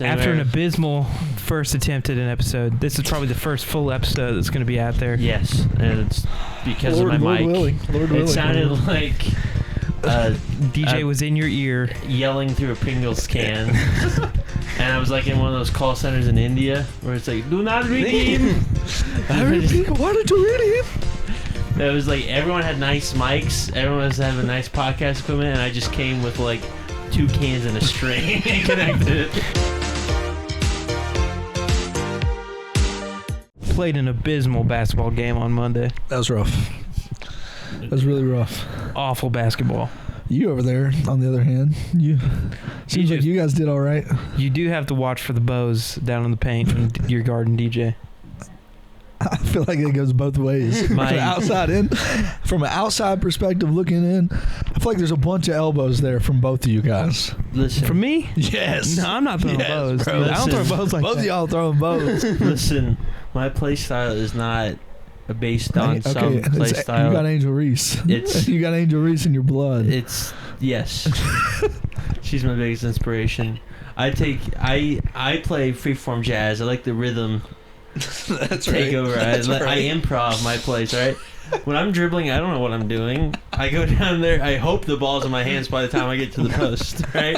After an abysmal first attempt at an episode, this is probably the first full episode that's going to be out there. Yes, and it's because of my mic. It sounded like DJ was in your ear yelling through a Pringles can. And I was like in one of those call centers in India where it's like, do not ring in. Why did you read him? It was like everyone had nice mics, everyone was having nice podcast equipment, and I just came with like 2 cans and a string and connected it. Played an abysmal basketball game on Monday. That was rough. That was really rough. Awful basketball. You over there, on the other hand, seems like you guys did all right. You do have to watch for the bows down in the paint from your garden, DJ. I feel like it goes both ways. From an outside perspective looking in, I feel like there's a bunch of elbows there from both of you guys. Listen. From me? Yes. No, I'm not throwing bows. Bro. I don't throw bows like both that. of y'all throwing bows. Listen, my play style is not based on some play style. You got Angel Reese. You got Angel Reese in your blood. Yes. She's my biggest inspiration. I play freeform jazz. I like the rhythm. That's take right. over. I improv my plays, right? When I'm dribbling, I don't know what I'm doing. I go down there. I hope the ball's in my hands by the time I get to the post, right?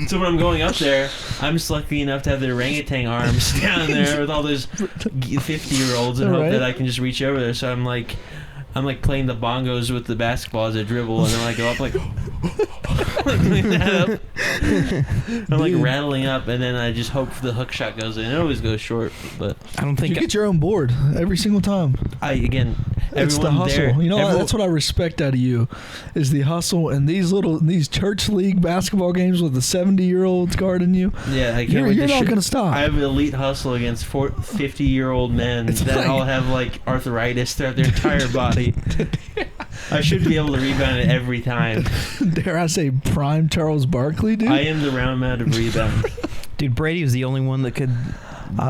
So when I'm going up there, I'm just lucky enough to have the orangutan arms down there with all those 50-year-olds and hope that I can just reach over there. So I'm like playing the bongos with the basketball as I dribble, and then I go up like clean that up. I'm like rattling up, and then I just hope the hook shot goes in. It always goes short, but I don't think you get your own board every single time. It's the hustle. There, you know, that's what I respect out of you, is the hustle and these church league basketball games with the 70-year-olds guarding you. Yeah, you're not going to stop. I have an elite hustle against 50-year-old men that all have like arthritis throughout their entire body. I should be able to rebound it every time. Dare I say prime Charles Barkley, dude? I am the round amount of rebound. Dude, Brady was the only one that could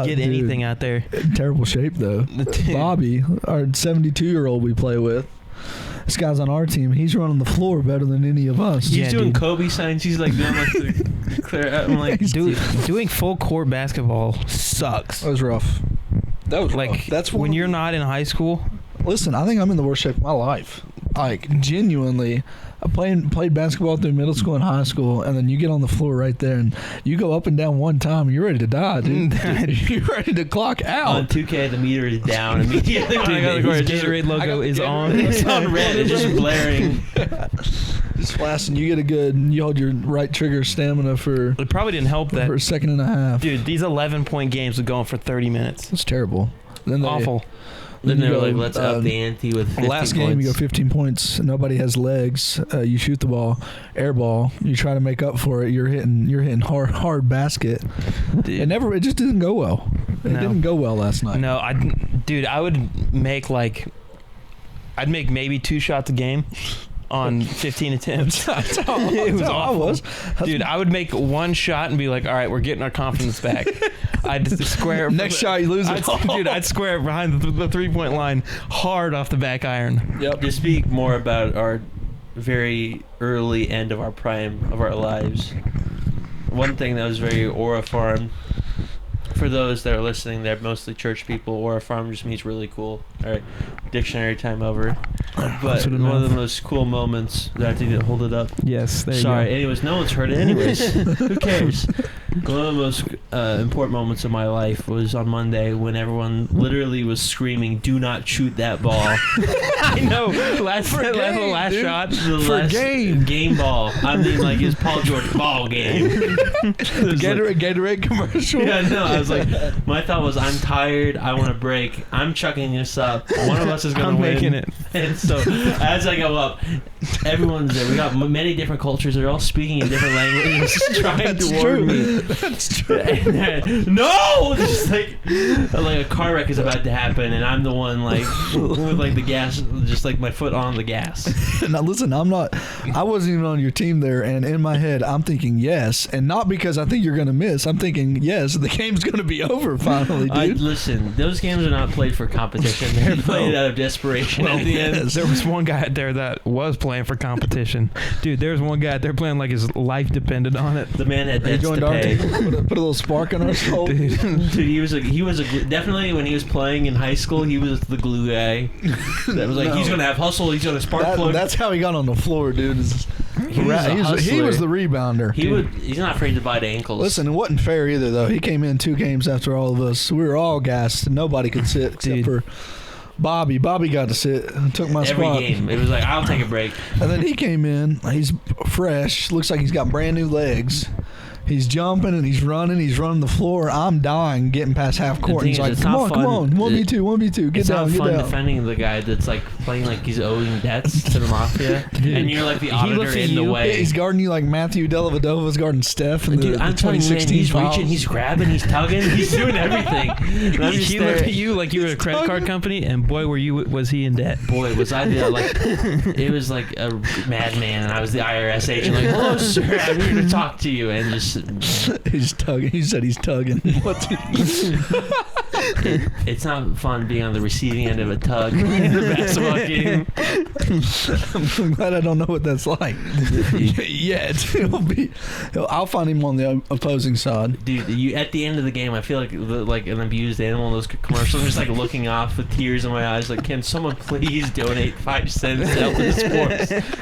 get anything out there. In terrible shape, though. Bobby, our 72-year-old we play with, this guy's on our team. He's running the floor better than any of us. He's doing Kobe signs. He's like doing like the clear out. I'm like, doing full court basketball sucks. That was rough. Like, that's when you're not in high school. Listen, I think I'm in the worst shape of my life. Like, genuinely, I played basketball through middle school and high school, and then you get on the floor right there, and you go up and down one time, and you're ready to die, dude. You're ready to clock out. On 2K, the meter is down immediately. Dude, the Gatorade logo is on. It's on red. It's just blaring. Just flashing. You hold your right trigger stamina for... It probably didn't help that. For a second and a half. Dude, these 11-point games are going for 30 minutes. It's terrible. Awful. Then they were like, let's up the ante with 15 last game, points. You go 15 points. Nobody has legs. You shoot the ball, air ball. You try to make up for it. You're hitting hard basket. Dude. It just didn't go well. It didn't go well last night. No, I would make I'd make maybe 2 shots a game on 15 attempts. It was awful. Dude, I would make 1 shot and be like, all right, we're getting our confidence back. I'd square next shot you lose it. Dude, I'd square it behind the 3-point line hard off the back iron. Yep. To speak more about our very early end of our prime of our lives, one thing that was very Aura Farm, for those that are listening, they're mostly church people. Aura Farm just means really cool. All right, dictionary time over. But one of the most cool moments, I have to hold it up. Yes, there you go. Sorry, anyways, no one's heard it anyways. Who cares? One of the most important moments of my life was on Monday when everyone literally was screaming, "Do not shoot that ball." I know. Last shot. Game ball. I mean, like, it's Paul George ball game. Gatorade commercial. Yeah, no, I was like, my thought was, I'm tired, I want to break, I'm chucking this up, one of us is going to win. Making it. And so, as I go up, everyone's there. We got many different cultures. They're all speaking in different languages, trying to warn me. That's true. No! Just like a car wreck is about to happen, and I'm the one with the gas, just like my foot on the gas. Now listen, I wasn't even on your team there, and in my head I'm thinking yes, and not because I think you're gonna miss. I'm thinking yes, the game's gonna to be over finally, dude. Listen, those games are not played for competition. They're played out of desperation at the end. There was one guy out there that was playing for competition. Dude, there was one guy out there playing like his life depended on it. The man had debts to pay. Put a little spark in our soul. Dude, he was definitely when he was playing in high school, he was the glue guy. That was like, he's going to have hustle, he's going to spark plug. That's how he got on the floor, dude. He was the rebounder. He's not afraid to bite ankles. Listen, it wasn't fair either, though. He came in 2 games after all of us. We were all gassed, and nobody could sit except for Bobby. Bobby got to sit and took my spot. Every game. It was like, I'll take a break. And then he came in. He's fresh. Looks like he's got brand new legs. He's jumping and he's running the floor. I'm dying getting past half court. And he's like, come on. 1v2. Get down. It's not fun defending the guy that's like playing like he's owing debts to the mafia. And you're like the auditor in the way. Yeah, he's guarding you like Matthew Dellavedova's guarding Steph. And dude, I'm telling you, man, he's reaching, he's grabbing, he's tugging, he's doing everything. And I'm just he looked at you like you were a credit card company, and boy, was he in debt. Boy, was I it was like a madman, and I was the IRS agent. Like, hello, sir, I'm here to talk to you, and just. He's tugging. He said he's tugging. It's not fun being on the receiving end of a tug in a basketball game. I'm glad I don't know what that's like. I'll find him on the opposing side. Dude, at the end of the game, I feel like an abused animal in those commercials. I'm just like looking off with tears in my eyes. Like, can someone please donate 5 cents to help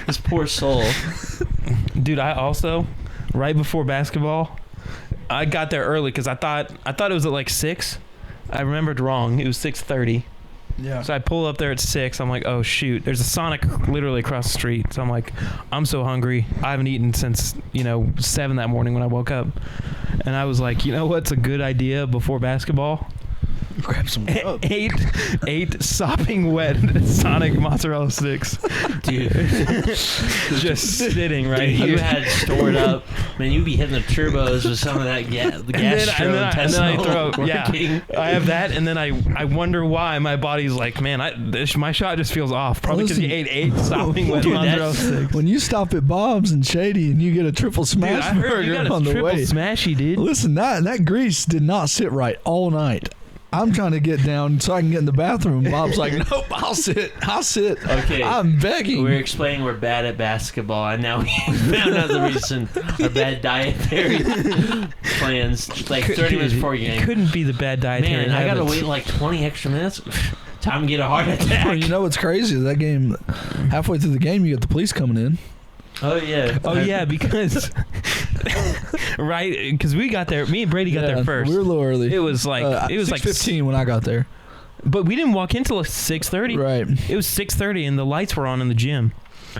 this poor soul? Dude, I also, right before basketball, I got there early because I thought it was at like 6. I remembered wrong. It was 6:30. Yeah. So I pull up there at 6. I'm like, oh shoot, there's a Sonic literally across the street. So I'm like, I'm so hungry. I haven't eaten since 7 that morning when I woke up. And I was like, you know what's a good idea before basketball? Grab some grub. 8 sopping wet Sonic mozzarella sticks, dude. Just sitting right dude, here. You had stored up, man. You'd be hitting the turbos with some of that gastrointestinal working. I have that, and then I wonder why my body's like, man, my shot just feels off. Probably because you ate 8 sopping wet mozzarella sticks. When you stop at Bob's and Shady and you get a triple smash burger on the way, smashy, dude. Listen, that grease did not sit right all night. I'm trying to get down so I can get in the bathroom. Bob's like, nope, I'll sit. Okay. I'm begging. We're explaining we're bad at basketball, and now we found out the reason. Our bad dietary plans, like 30 minutes before your game. Couldn't be the bad dietary Man, I got to wait like 20 extra minutes. Time to get a heart attack. Well, you know what's crazy? That game, halfway through the game, you get the police coming in. Oh, yeah. Oh, yeah, because... right? Because we got there. Me and Brady got there first. We were a little early. It was like 6:15 when I got there. But we didn't walk in until 6:30. Right. It was 6:30 and the lights were on in the gym.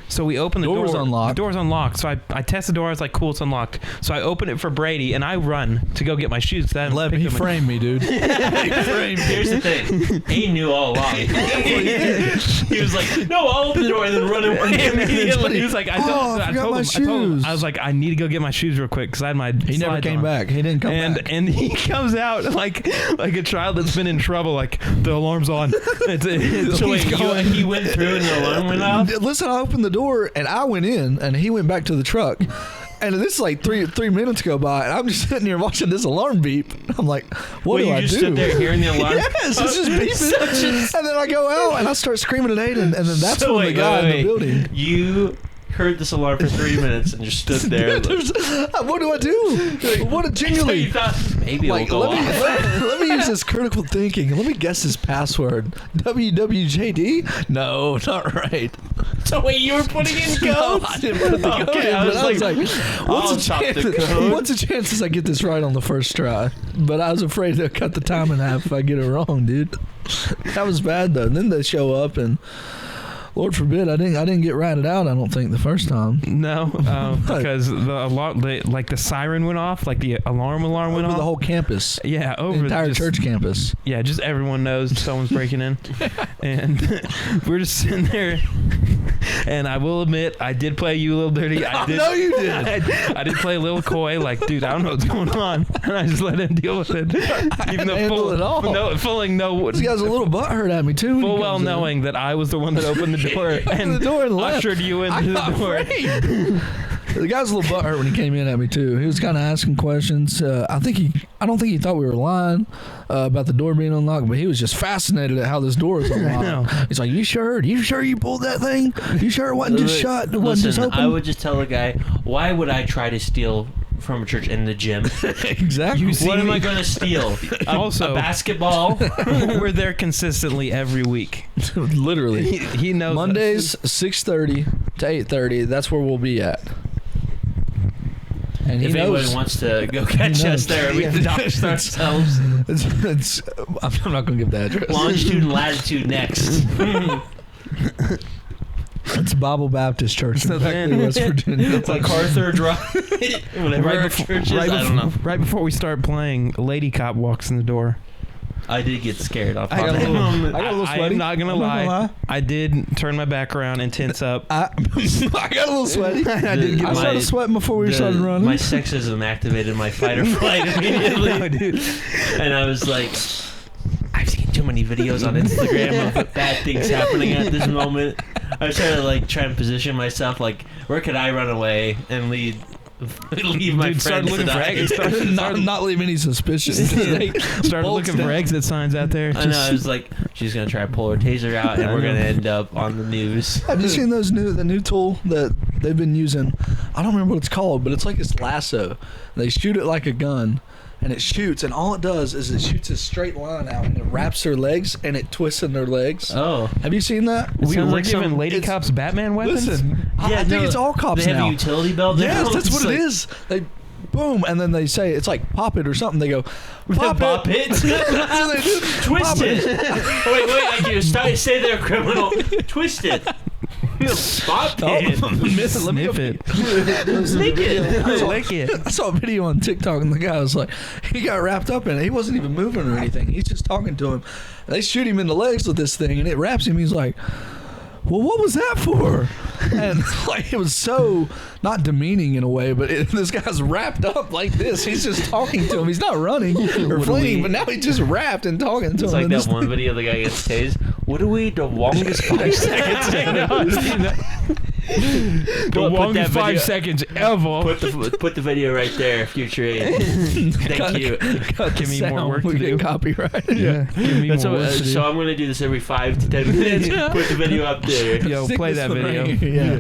So we opened the door. The door's unlocked. So I test the door. I was like, cool, it's unlocked. So I open it for Brady, and I run to go get my shoes. He framed me, dude. Here's the thing. He knew all along. He was like, no, I'll open the door and then run away immediately. He was like, I told him, I was like, I need to go get my shoes real quick because I had my He never came back. He didn't come back. And he comes out like a child that's been in trouble, like, the alarm's on. So wait, he went through and the alarm went off? Listen, I opened the door and I went in and he went back to the truck. And this is like three minutes go by, and I'm just sitting here watching this alarm beep. I'm like, what do I do? You just stood there hearing the alarm? Yes, it's just beeping. And then I go out and I start screaming at Aiden, and then that's when the guy in the building. You heard this alarm for 3 minutes and just stood there. What do I do? Like, what a genuinely. Maybe it'll go off. Let me use this critical thinking. Let me guess his password. WWJD? No, not right. So wait, you were putting in codes? No, I didn't put the code in. I was like, what's the chances I get this right on the first try? But I was afraid to cut the time in half if I get it wrong, dude. That was bad though. And then they show up and. Lord forbid, I didn't get ratted out. I don't think the first time. No, because the alarm, the siren went off, like the alarm went off. The whole campus. Yeah, over the entire church campus. Yeah, just everyone knows someone's breaking in, and we're just sitting there. And I will admit, I did play you a little dirty. I you did. I did play a little coy, like, dude, I don't know what's going on, and I just let him deal with it, even though fully no. This guy's a little butthurt at me too. Full well knowing that I was the one that opened the door and the door and ushered you into the door. The guy was a little butthurt when he came in at me too. He was kind of asking questions. I don't think he thought we were lying about the door being unlocked, but he was just fascinated at how this door is unlocked. He's like, "You sure? You sure you pulled that thing? You sure it wasn't just shut? It wasn't just open?" I would just tell the guy, "Why would I try to steal from a church in the gym? Exactly. What am I going to steal? Also, a basketball?" We're there consistently every week. Literally. He knows. Mondays 6:30 to 8:30. That's where we'll be at. And if anyone wants to go catch us there, we can dox ourselves. I'm not going to give the address. Longitude and latitude next. It's Bible Baptist Church in Beckley, West Virginia. It's like Arthur Drive. Whatever our church is, I don't know. Right before we start playing, a lady cop walks in the door. I did get scared off. I got a little sweaty. I'm not gonna lie. I did turn my back around and tense up. I got a little sweaty. I started sweating before we started running. My sexism activated my fight or flight immediately. No, dude. And I was like, I've seen too many videos on Instagram of bad things happening at this moment. I was trying to like try and position myself like, where could I run away and leave my friends to die? Not leave any suspicions. Started looking for exit signs out there. I know. I was like, she's gonna try to pull her taser out, and we're gonna end up on the news. Have you seen the new tool that they've been using? I don't remember what it's called, but it's like this lasso. They shoot it like a gun. And it shoots, and all it does is it shoots a straight line out, and it wraps their legs, and it twists in their legs. Oh. Have you seen that? We're giving lady cops Batman weapons? Listen, I think it's all cops now. They have now. a utility belt? Yes, that's what it is. They boom, and then they say, it's like, pop it or something. They go, pop it. So they do. Twist it. Wait, I can say they're a criminal. Twist it. Pop it. Sniff it. Lick it. Lick it. I saw a video on TikTok, and the guy was like, he got wrapped up in it. He wasn't even moving or anything. He's just talking to him. They shoot him in the legs with this thing, and it wraps him. He's like, well, what was that for? And like, it was so not demeaning in a way, but this guy's wrapped up like this. He's just talking to him. He's not running or fleeing, but now he's just wrapped and talking to him. It's like that one video the guy gets tased. What do we the longest 5 seconds? The longest 5 seconds ever. Put the video right there, future aid. Thank you. Give me more work to do. Copyright. Yeah. Give me more work to do. So I'm going to do this every 5 to 10 minutes. Put the video up there. Yo, play that video. Yeah.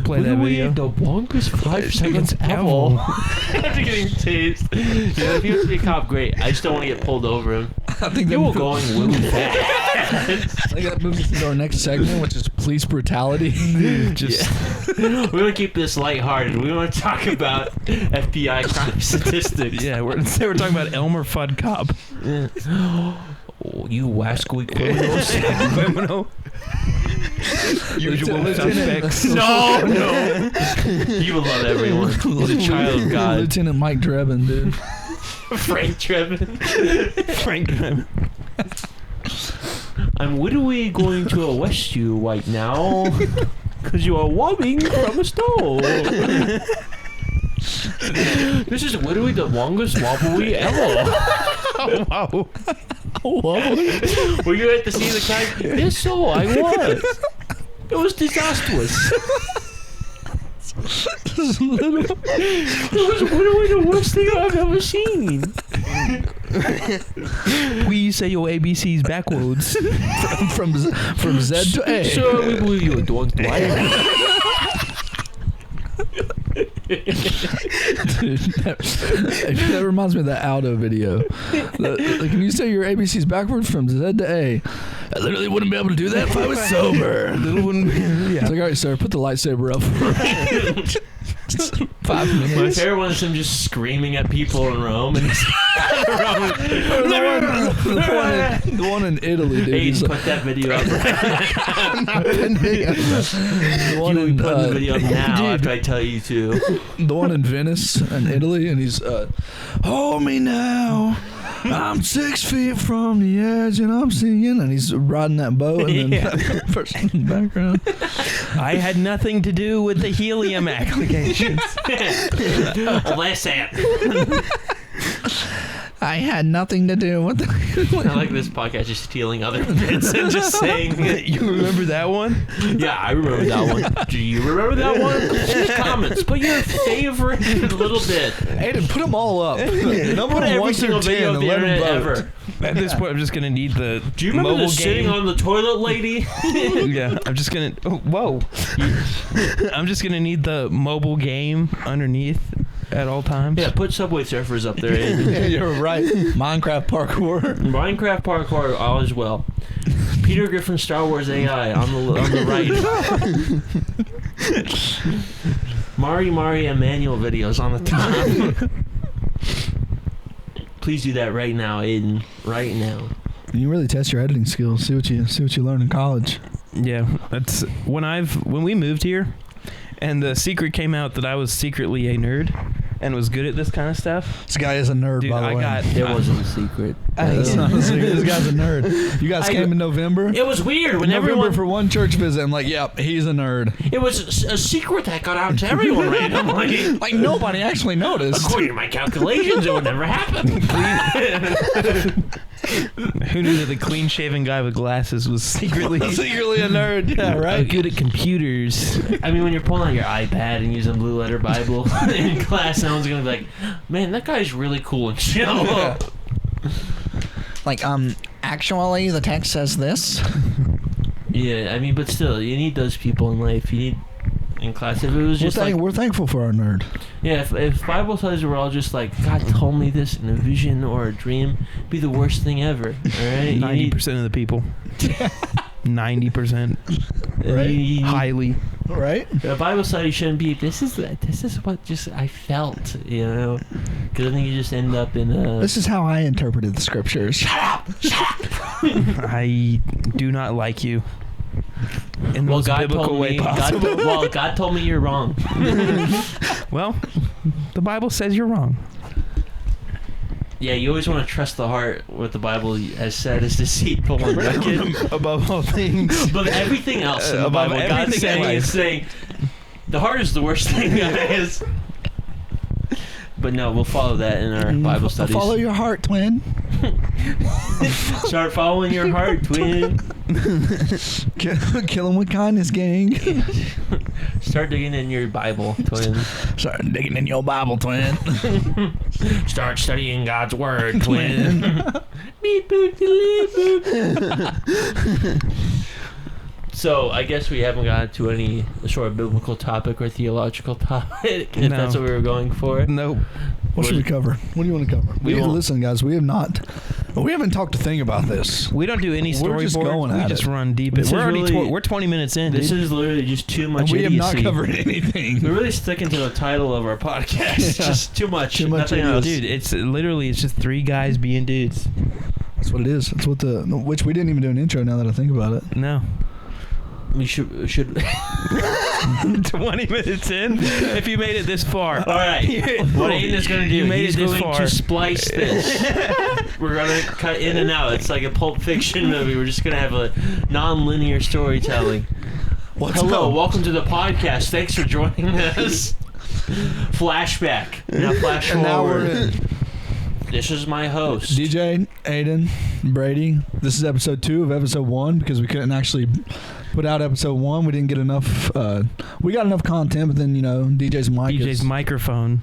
Play that video. The longest 5 seconds ever. After getting tased. Yeah, if you have to be a cop, great. I just don't want to get pulled over him. I think you were going really fast. I think that moves us into our next segment, which is police brutality. We want to keep this lighthearted. We want to talk about FBI crime statistics. Yeah, we're talking about Elmer Fudd Cop. Yeah. Oh, you wascally criminals. Criminal. Usual suspects. No. You will love everyone. He's a child of God. Lieutenant Mike Drebin, dude. Frank Drebin. I'm literally going to arrest you right now because you are warming from a stove. This is literally the longest wobbly ever. Oh, wow. Wobbly? Were you at the scene of the crime? Yes, so I was. It was disastrous. It was literally the worst thing I've ever seen. We say your ABCs backwards. from Z to A. Sure, we believe you don't Dude, that reminds me of that Aldo video. Can you say your ABCs backwards from Z to A? I literally wouldn't be able to do that if I was sober. It's like, all right, sir, put the lightsaber up for 5 minutes. My favorite one is him just screaming at people in Rome. And the one in Italy, dude. Hey, put that video up. The one in put the video up now after I tell you to. The one in Venice in Italy, and he's hold me now. I'm 6 feet from the edge and I'm singing, and he's riding that boat, and then that person in the background. I had nothing to do with the helium applications. Listen. I had nothing to do with it. I like this podcast just stealing other bits and just saying it. You remember that one? Yeah, I remember that one. Do you remember that one? In the comments, put your favorite little bit. Aiden, put them all up. Number Put every 1 single through 10 video of and the let 'em internet vote. ever. At this point, I'm just gonna need the Do you remember mobile the sitting game. on the toilet lady? Yeah, I'm just gonna. Oh, whoa! I'm just gonna need the mobile game underneath at all times. Yeah, put Subway Surfers up there. Aiden. Yeah, you're right. Minecraft parkour. Minecraft parkour, all as well. Peter Griffin, Star Wars AI on the right. Mari Emmanuel videos on the top. Please do that right now, Aiden. Right now. You really test your editing skills. See what you learn in college. Yeah, that's when we moved here, and the secret came out that I was secretly a nerd and was good at this kind of stuff. This guy is a nerd, Dude, by the way. It wasn't a secret. It's not a secret. This guy's a nerd. You guys came in November. It was weird when November everyone. for one church visit. I'm like, yep, he's a nerd. It was a secret that got out to everyone randomly. Like nobody actually noticed. According to my calculations, it would never happen. Who knew that the clean-shaven guy with glasses was secretly a nerd? Yeah, right. good at computers? I mean, when you're pulling out your iPad and using Blue Letter Bible in class, no one's gonna be like, "Man, that guy's really cool and chill." Yeah. Like, actually, the text says this. Yeah, I mean, but still, you need those people in life. You need in class. If it was just we're thankful for our nerd. yeah, if Bible studies were all just like God told me this in a vision or a dream, it'd be the worst thing ever. All right, 90% of the people. 90%. Right. Highly. Right. A Bible study shouldn't be. This is what just I felt, you know, because I think you just end up in a. This is how I interpreted the scriptures. Shut up! I do not like you. In the most biblical way possible. God told me you're wrong. Well, the Bible says you're wrong. Yeah, you always want to trust the heart. What the Bible has said is deceitful and wicked. Above all things. Above everything else in the Above Bible, God's everything in saying the heart is the worst thing, guys. But no, we'll follow that in our Bible studies. Follow your heart, twin. Start following your heart, twin. Kill him with kindness, gang. Start digging in your Bible, twin. Start digging in your Bible, twin. Start studying God's word, twin. Beep, boop, beep, boop. So I guess we haven't got to any sort of biblical topic or theological topic, if that's what we were going for. Nope. What should we cover? What do you want to cover? We won't. Listen, guys, we haven't talked a thing about this. We don't do any We're just storyboard. going We at just it. run deep. This We're is already really- we're 20 minutes in. This dude. is literally just too much And we have idiocy. not covered anything. We're really sticking to the title of our podcast. Yeah. Just too much. Too much Nothing else. Dude, it's just three guys being dudes. That's what it is. That's what which we didn't even do an intro now that I think about it. No. We should 20 minutes in. If you made it this far. All right. What Aiden is going to do, You made he's it this going far. to splice this. We're going to cut in and out. It's like a Pulp Fiction movie. We're just going to have a non-linear storytelling. Hello, welcome to the podcast. Thanks for joining us. Flashback. Now flash And now forward. we're in. This is my host. DJ, Aiden, Brady. This is episode 2 of episode 1 because we couldn't actually put out episode 1. We didn't get enough. We got enough content, but then DJ's mic. DJ's microphone,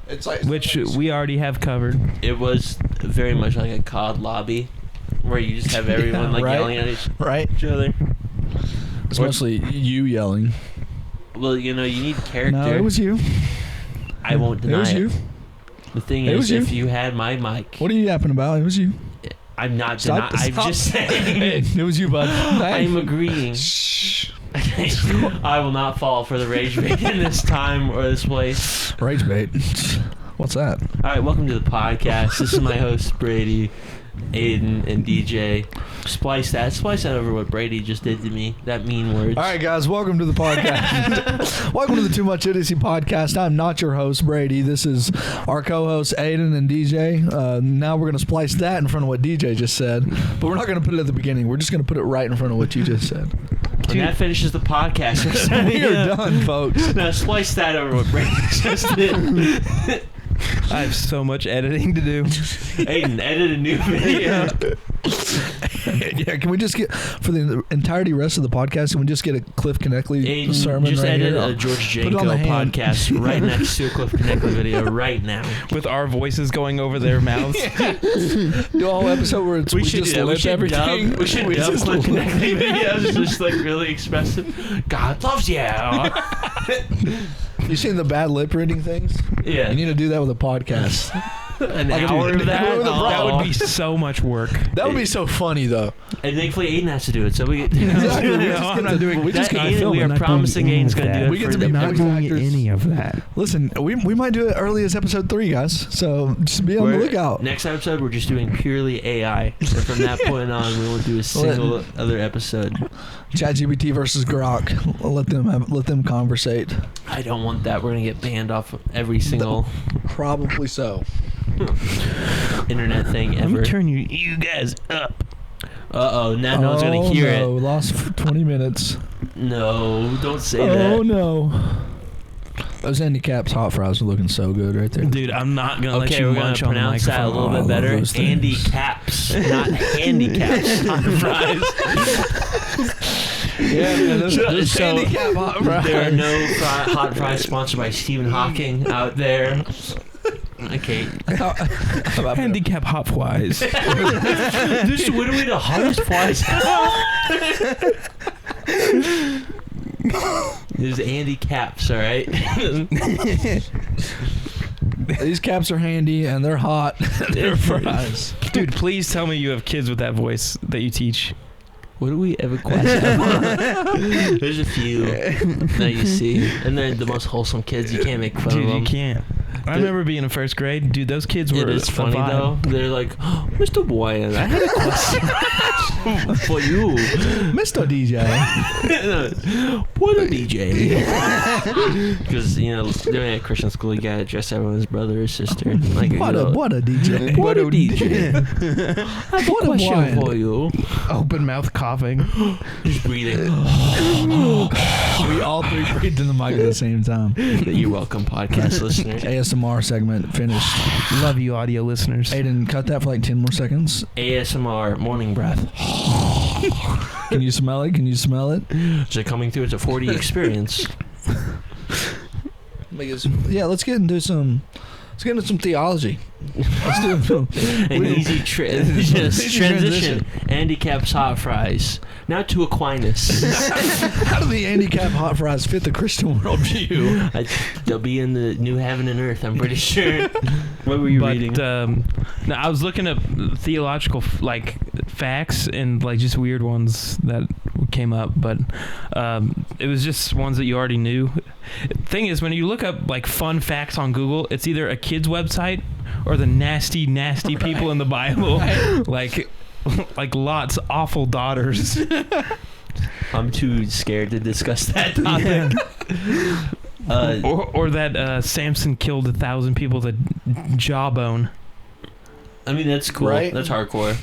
It's like which we already have covered. It was very much like a COD lobby where you just have everyone Yeah, right. yelling at each right. other. It's mostly you yelling. Well, you need character. No, it was you. I won't deny It was you. The thing It is, was you. if you had my mic, What are you yapping about? It was you. I'm not Stop- denying. I'm stop. just saying. It was you, bud. I'm agreeing. Shh. I will not fall for the rage bait in this time or this place. Rage bait. What's that? All right, welcome to the podcast. This is my host, Brady, Aiden, and DJ. Splice that over what Brady just did to me. That mean words. All right, guys, welcome to the podcast. Welcome to the Too Much Idiocy podcast. I'm not your host, Brady. This is our co-hosts, Aiden and DJ. Now we're going to splice that in front of what DJ just said, but we're not going to put it at the beginning. We're just going to put it right in front of what you just said. And that finishes the podcast. We are done, folks. Now splice that over what Brady just did. I have so much editing to do. Aiden, edit a new video. Yeah, can we just get, for the entirety rest of the podcast, can we just get a Cliff Connectley sermon just right edit here? a George Put it on the Janko hand. podcast right next to a Cliff Connectley video right now. With our voices going over their mouths. Do a whole episode where it's, we just lip everything. We should dub Cliff Connectley videos, just like really expressive. God loves you. You seen the bad lip reading things? Yeah. You need to do that with a podcast. An Like, hour dude, of that? an hour That would be so much work. That would be so funny, though. And thankfully Aiden has to do it, so we get Exactly. We No, just I'm get not to- doing we just that get to Aiden, film we it. are not promising doing Aiden's going to do that. it We get for to be the- not doing any of that. Listen, we might do it early as episode 3, guys. So just be on the lookout. Next episode, we're just doing purely AI. And from that point on, we won't do a single other episode. ChatGPT versus Grok. Let them conversate. I don't want that. We're going to get banned off every single Probably so. internet thing Let ever. me turn you guys up. Uh-oh, now no one's going to hear no. it. We lost 20 minutes. No, don't say Oh that. no. Those handicaps hot fries are looking so good right there. Dude, I'm not going to let Okay, you we're going munch to on the pronounce that a microphone. little Oh, I bit love better. those things. Andy Caps, not handicaps on fries. Yeah, man, those So, handicap hot fries. there are no hot fries sponsored by Stephen Hawking out there. Okay. How about Handicap hot flies. This is literally the hottest fries. There's Andy Caps, all right? These caps are handy and they're hot. They're fries. Dude, please tell me you have kids with that voice that you teach. What do we ever question? There's a few that you see, and they're the most wholesome kids. You can't make fun Dude, of them. you can't. I remember being in first grade. Dude, those kids were It is a funny vibe. though. They're like, oh, Mr. Boyan, I had a question for you. Mr. DJ. What a DJ? Because doing at Christian school, you gotta address everyone as brother or sister. Like What a DJ. what a DJ? I have a What a question wine. for you. Open mouth coughing. Just breathing. We all three breathed in the mic at the same time. You're welcome, podcast listener. ASMR segment finished. Love you, audio listeners. Aiden, cut that for like 10 more seconds. ASMR morning breath. Can you smell it? Can you smell it? Is it coming through? It's a 4D experience. Yeah, let's get into some theology. Let's do some. An easy Easy transition. Andy Caps hot fries. Now to Aquinas. How do the handicap hot fries fit the Christian worldview? They'll be in the new heaven and earth, I'm pretty sure. What were you reading? No, I was looking up theological facts and just weird ones that came up, but it was just ones that you already knew. Thing is, when you look up fun facts on Google, it's either a kid's website or the nasty people in the Bible, like Lot's awful daughters. I'm too scared to discuss that topic. Or that Samson killed 1,000 people with a jawbone. I mean, that's cool. Right? That's hardcore.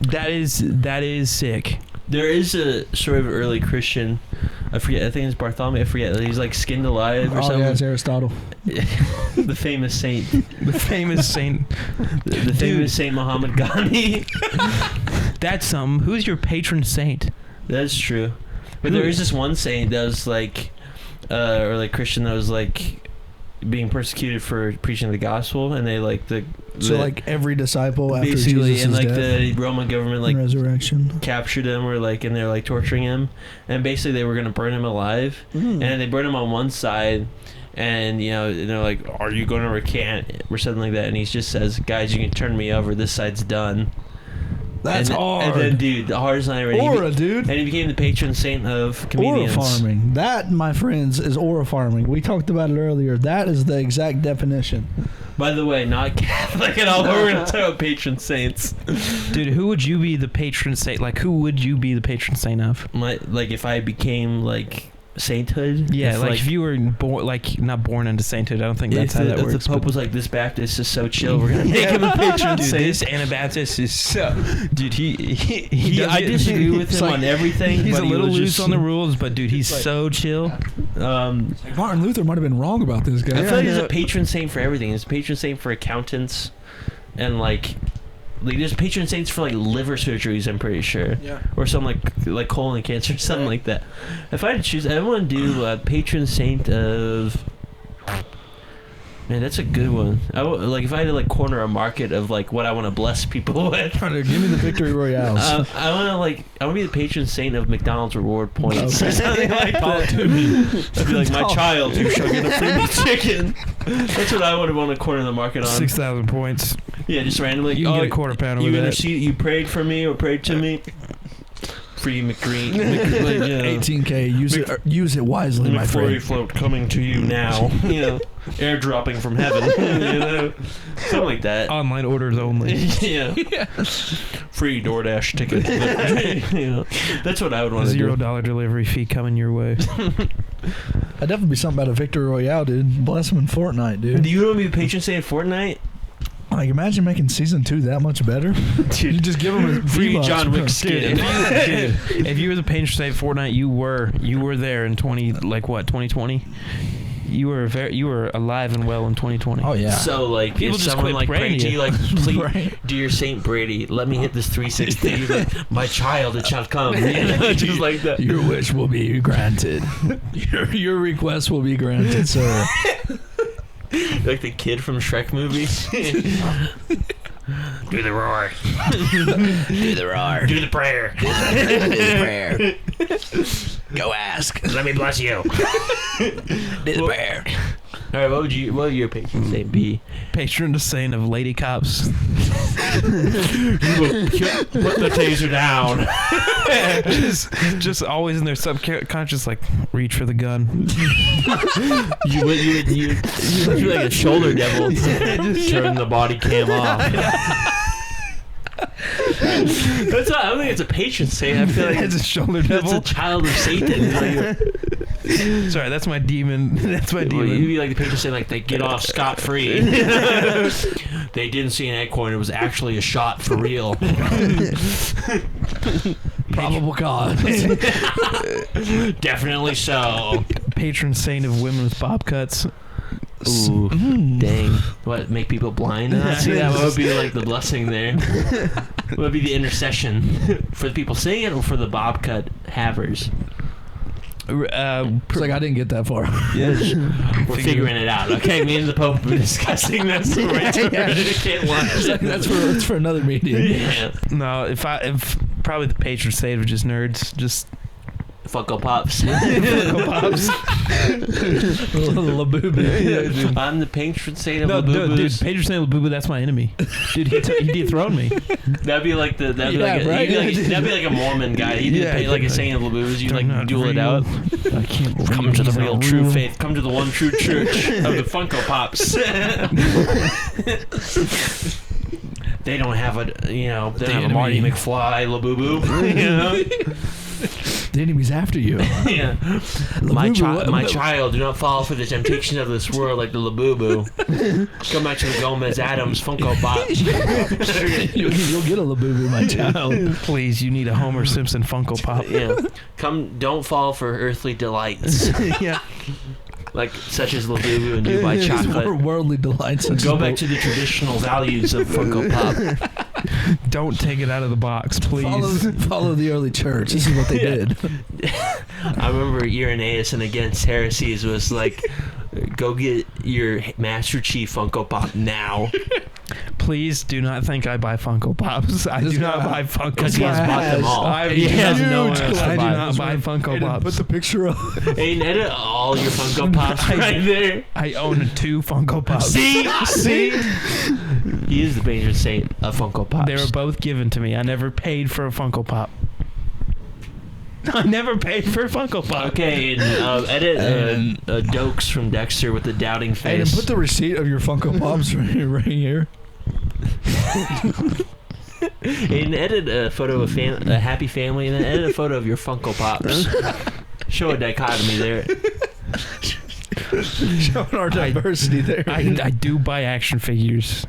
That is sick. There is a sort of early Christian, I forget, I think it's Bartholomew, I forget, he's skinned alive or Oh something. yeah, it's Aristotle. The famous saint. The famous saint. The famous Saint Muhammad Gandhi. That's something. Who's your patron saint? That's true. But there is this one saint that was Christian that was being persecuted for preaching the gospel, and they every disciple after basically, Jesus' and death the Roman government and resurrection. captured him, or and they're torturing him, and basically they were gonna burn him alive, and they burned him on one side, and and they're like, are you gonna recant or something like that, and he just says, guys, you can turn me over, this side's done. That's hard. And then, dude, the hardest line ever. Aura, dude. And he became the patron saint of comedians. Aura farming. That, my friends, is aura farming. We talked about it earlier. That is the exact definition. By the way, not Catholic at all. We're going to talk about patron saints. Dude, who would you be the patron saint? Who would you be the patron saint of? If I became, sainthood. Yeah, like if you were born, like not born into sainthood, I don't think that's how that works. If the Pope was like, this Baptist is so chill, we're gonna make him a patron dude, saint. this Anabaptist is so. Dude, I disagree with him on everything. He's but a little he was loose just, on the rules, but dude, he's so chill. Martin Luther might have been wrong about this guy. I feel like he's a patron saint for everything. He's a patron saint for accountants, and like there's patron saints for like liver surgeries. I'm pretty sure, or something like colon cancer, something like that. If I had to choose, I want to do a patron saint of. Man, that's a good one. Like if I had to like corner a market of like what I want to bless people with. Give me the victory royales. I want to be the patron saint of McDonald's reward points or something like that. I'd be like, my child, you shall get a free chicken. That's what I would want to corner the market on. 6,000 points. Yeah, just randomly. You can get a quarter pounder with that. You prayed for me or prayed to me. Free McGreen. 18K. Use it wisely, my friend. McFlurry float coming to you now. Airdropping from heaven. Something like that. Online orders only. Yeah. Free DoorDash ticket. That's what I would want to do. $0 delivery fee coming your way. That'd definitely be something about a victory royale, dude. Bless him in Fortnite, dude. Do you want to be the patron saint of Fortnite? Like, imagine making season 2 that much better. Dude, you just give him a free John Wick skin. If you were the patron saint of Fortnite, you were there in 2020. You were alive and well in 2020. Oh yeah. So like, people if just someone like prayed to you, like, please, right. dear Saint Brady, let me hit this 360. Like, my child, it shall come. Just like that. Your wish will be granted. Your request will be granted, sir. Like the kid from Shrek movie. Do the roar. Do the roar. Do the prayer. Do the prayer. Go ask. Let me bless you. Do the prayer. All right, what would your patron saint be? Patron saint of lady cops. You will put the taser down. just always in their subconscious, like, reach for the gun. You would be like a shoulder devil. Just turn the body cam off. That's not, I don't think it's a patron saint. I feel like it's a shoulder devil. It's a child of Satan. Sorry, that's my demon. That's my demon. Well, you'd be like the patron saint, like, they get off scot-free. They didn't see an acorn. It was actually a shot for real. Probable cause. Definitely so. Patron saint of women with bob cuts. Ooh, dang. What, make people blind? See, that would be like the blessing there. What would be the intercession? For the people saying it or for the bob cut havers? It's like I didn't get that far. Yes. We're figuring it out. Okay, me and the Pope were discussing this. That's for another meeting. Yeah. No, if probably the patron saint of just nerds, just Funko Pops. Funko Pops. Labubu. I'm the patron saint of no, Labubus. dude, patron saint of Labubu, that's my enemy. Dude, he dethroned me. That'd be like that'd be like a Mormon guy. He'd be like a saint of Labubus. You'd like duel it out. I can't Come to the real true faith. Come to the one true church of the Funko Pops. They don't have a they don't have a Marty McFly Labubu. The enemy's after you. Yeah. My child, do not fall for the temptations of this world like the Labubu. Come back to the Gomez Adams Funko Pop. You'll get a Labubu, my child. Please, you need a Homer Simpson Funko Pop. Yeah. Don't fall for earthly delights. Yeah. Like such as Labubu and Dubai chocolate. Worldly delights. Go back to the traditional values of Funko Pop. Don't take it out of the box, please. Follow the early church. This is what they did. I remember Irenaeus and Against Heresies was like, go get your Master Chief Funko Pop now. Please do not think I buy Funko Pops. I do not buy Funko Pops. Because he has bought them all. He has no one else to buy. I do not buy Funko Pops. Put the picture up. Hey, edit all your Funko Pops right there. I own 2 Funko Pops. See? He is the patron saint of Funko Pops. They were both given to me. I never paid for a Funko Pop. I never paid for a Funko Pop. Okay, and edit Dokes from Dexter with the doubting face. And put the receipt of your Funko Pops right here. And edit a photo of a happy family, and then edit a photo of your Funko Pops. Show a dichotomy there. Showing our diversity there. I do buy action figures.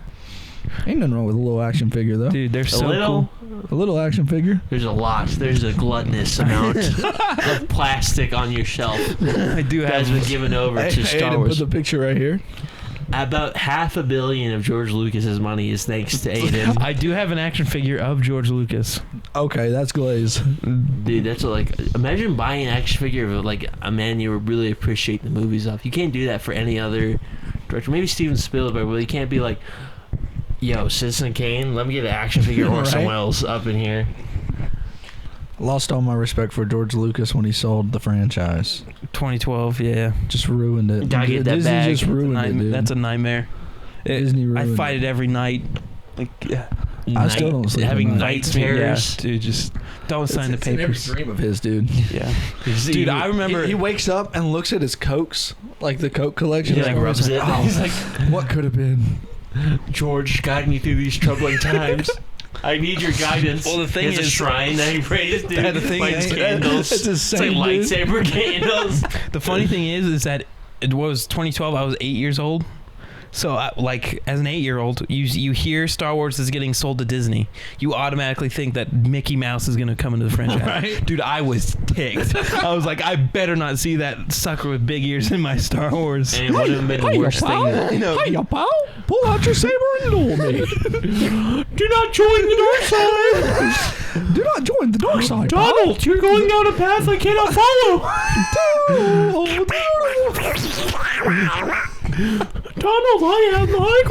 Ain't nothing wrong with a little action figure, though. Dude, they're so cool. A little action figure. There's a lot. There's a gluttonous amount of plastic on your shelf. I do have. Guys been given over to Star Wars. Put the picture right here. About $500 million of George Lucas's money is thanks to Aiden. I do have an action figure of George Lucas. Okay, that's Glaze. Dude, that's like, imagine buying an action figure of like a man you really appreciate the movies of. You can't do that for any other director. Maybe Steven Spielberg, but you can't be like, yo, Citizen Kane, let me get an action figure or someone else up in here. Lost all my respect for George Lucas when he sold the franchise. 2012, yeah. Just ruined it. Gotta get that Disney bag. just ruined it, dude. That's a nightmare. Disney ruined I fight it every night. Like, I still don't sleep having at night night. terrors. Yeah, dude, just don't sign the papers. Dream of his, dude. Yeah. Dude, I remember He wakes up and looks at his Cokes, like the Coke collection. He like rubs it. He's like, what could have been? George, guide me through these troubling times. I need your guidance. Well, the thing There's a is, shrine that he prays to. the thing lights is- candles. It's insane, like dude. lightsaber candles. the funny thing is that it was 2012. I was 8 years old. So, like, as an 8-year-old, you hear Star Wars is getting sold to Disney. You automatically think that Mickey Mouse is going to come into the franchise. Right. Dude, I was ticked. I was like, I better not see that sucker with big ears in my Star Wars. And it would have been the worst thing. Hey, pal. Pull out your saber and duel me. Do not join the dark side. Do not join the dark side, Donald, you're going down a path I cannot follow. Donald, I am the high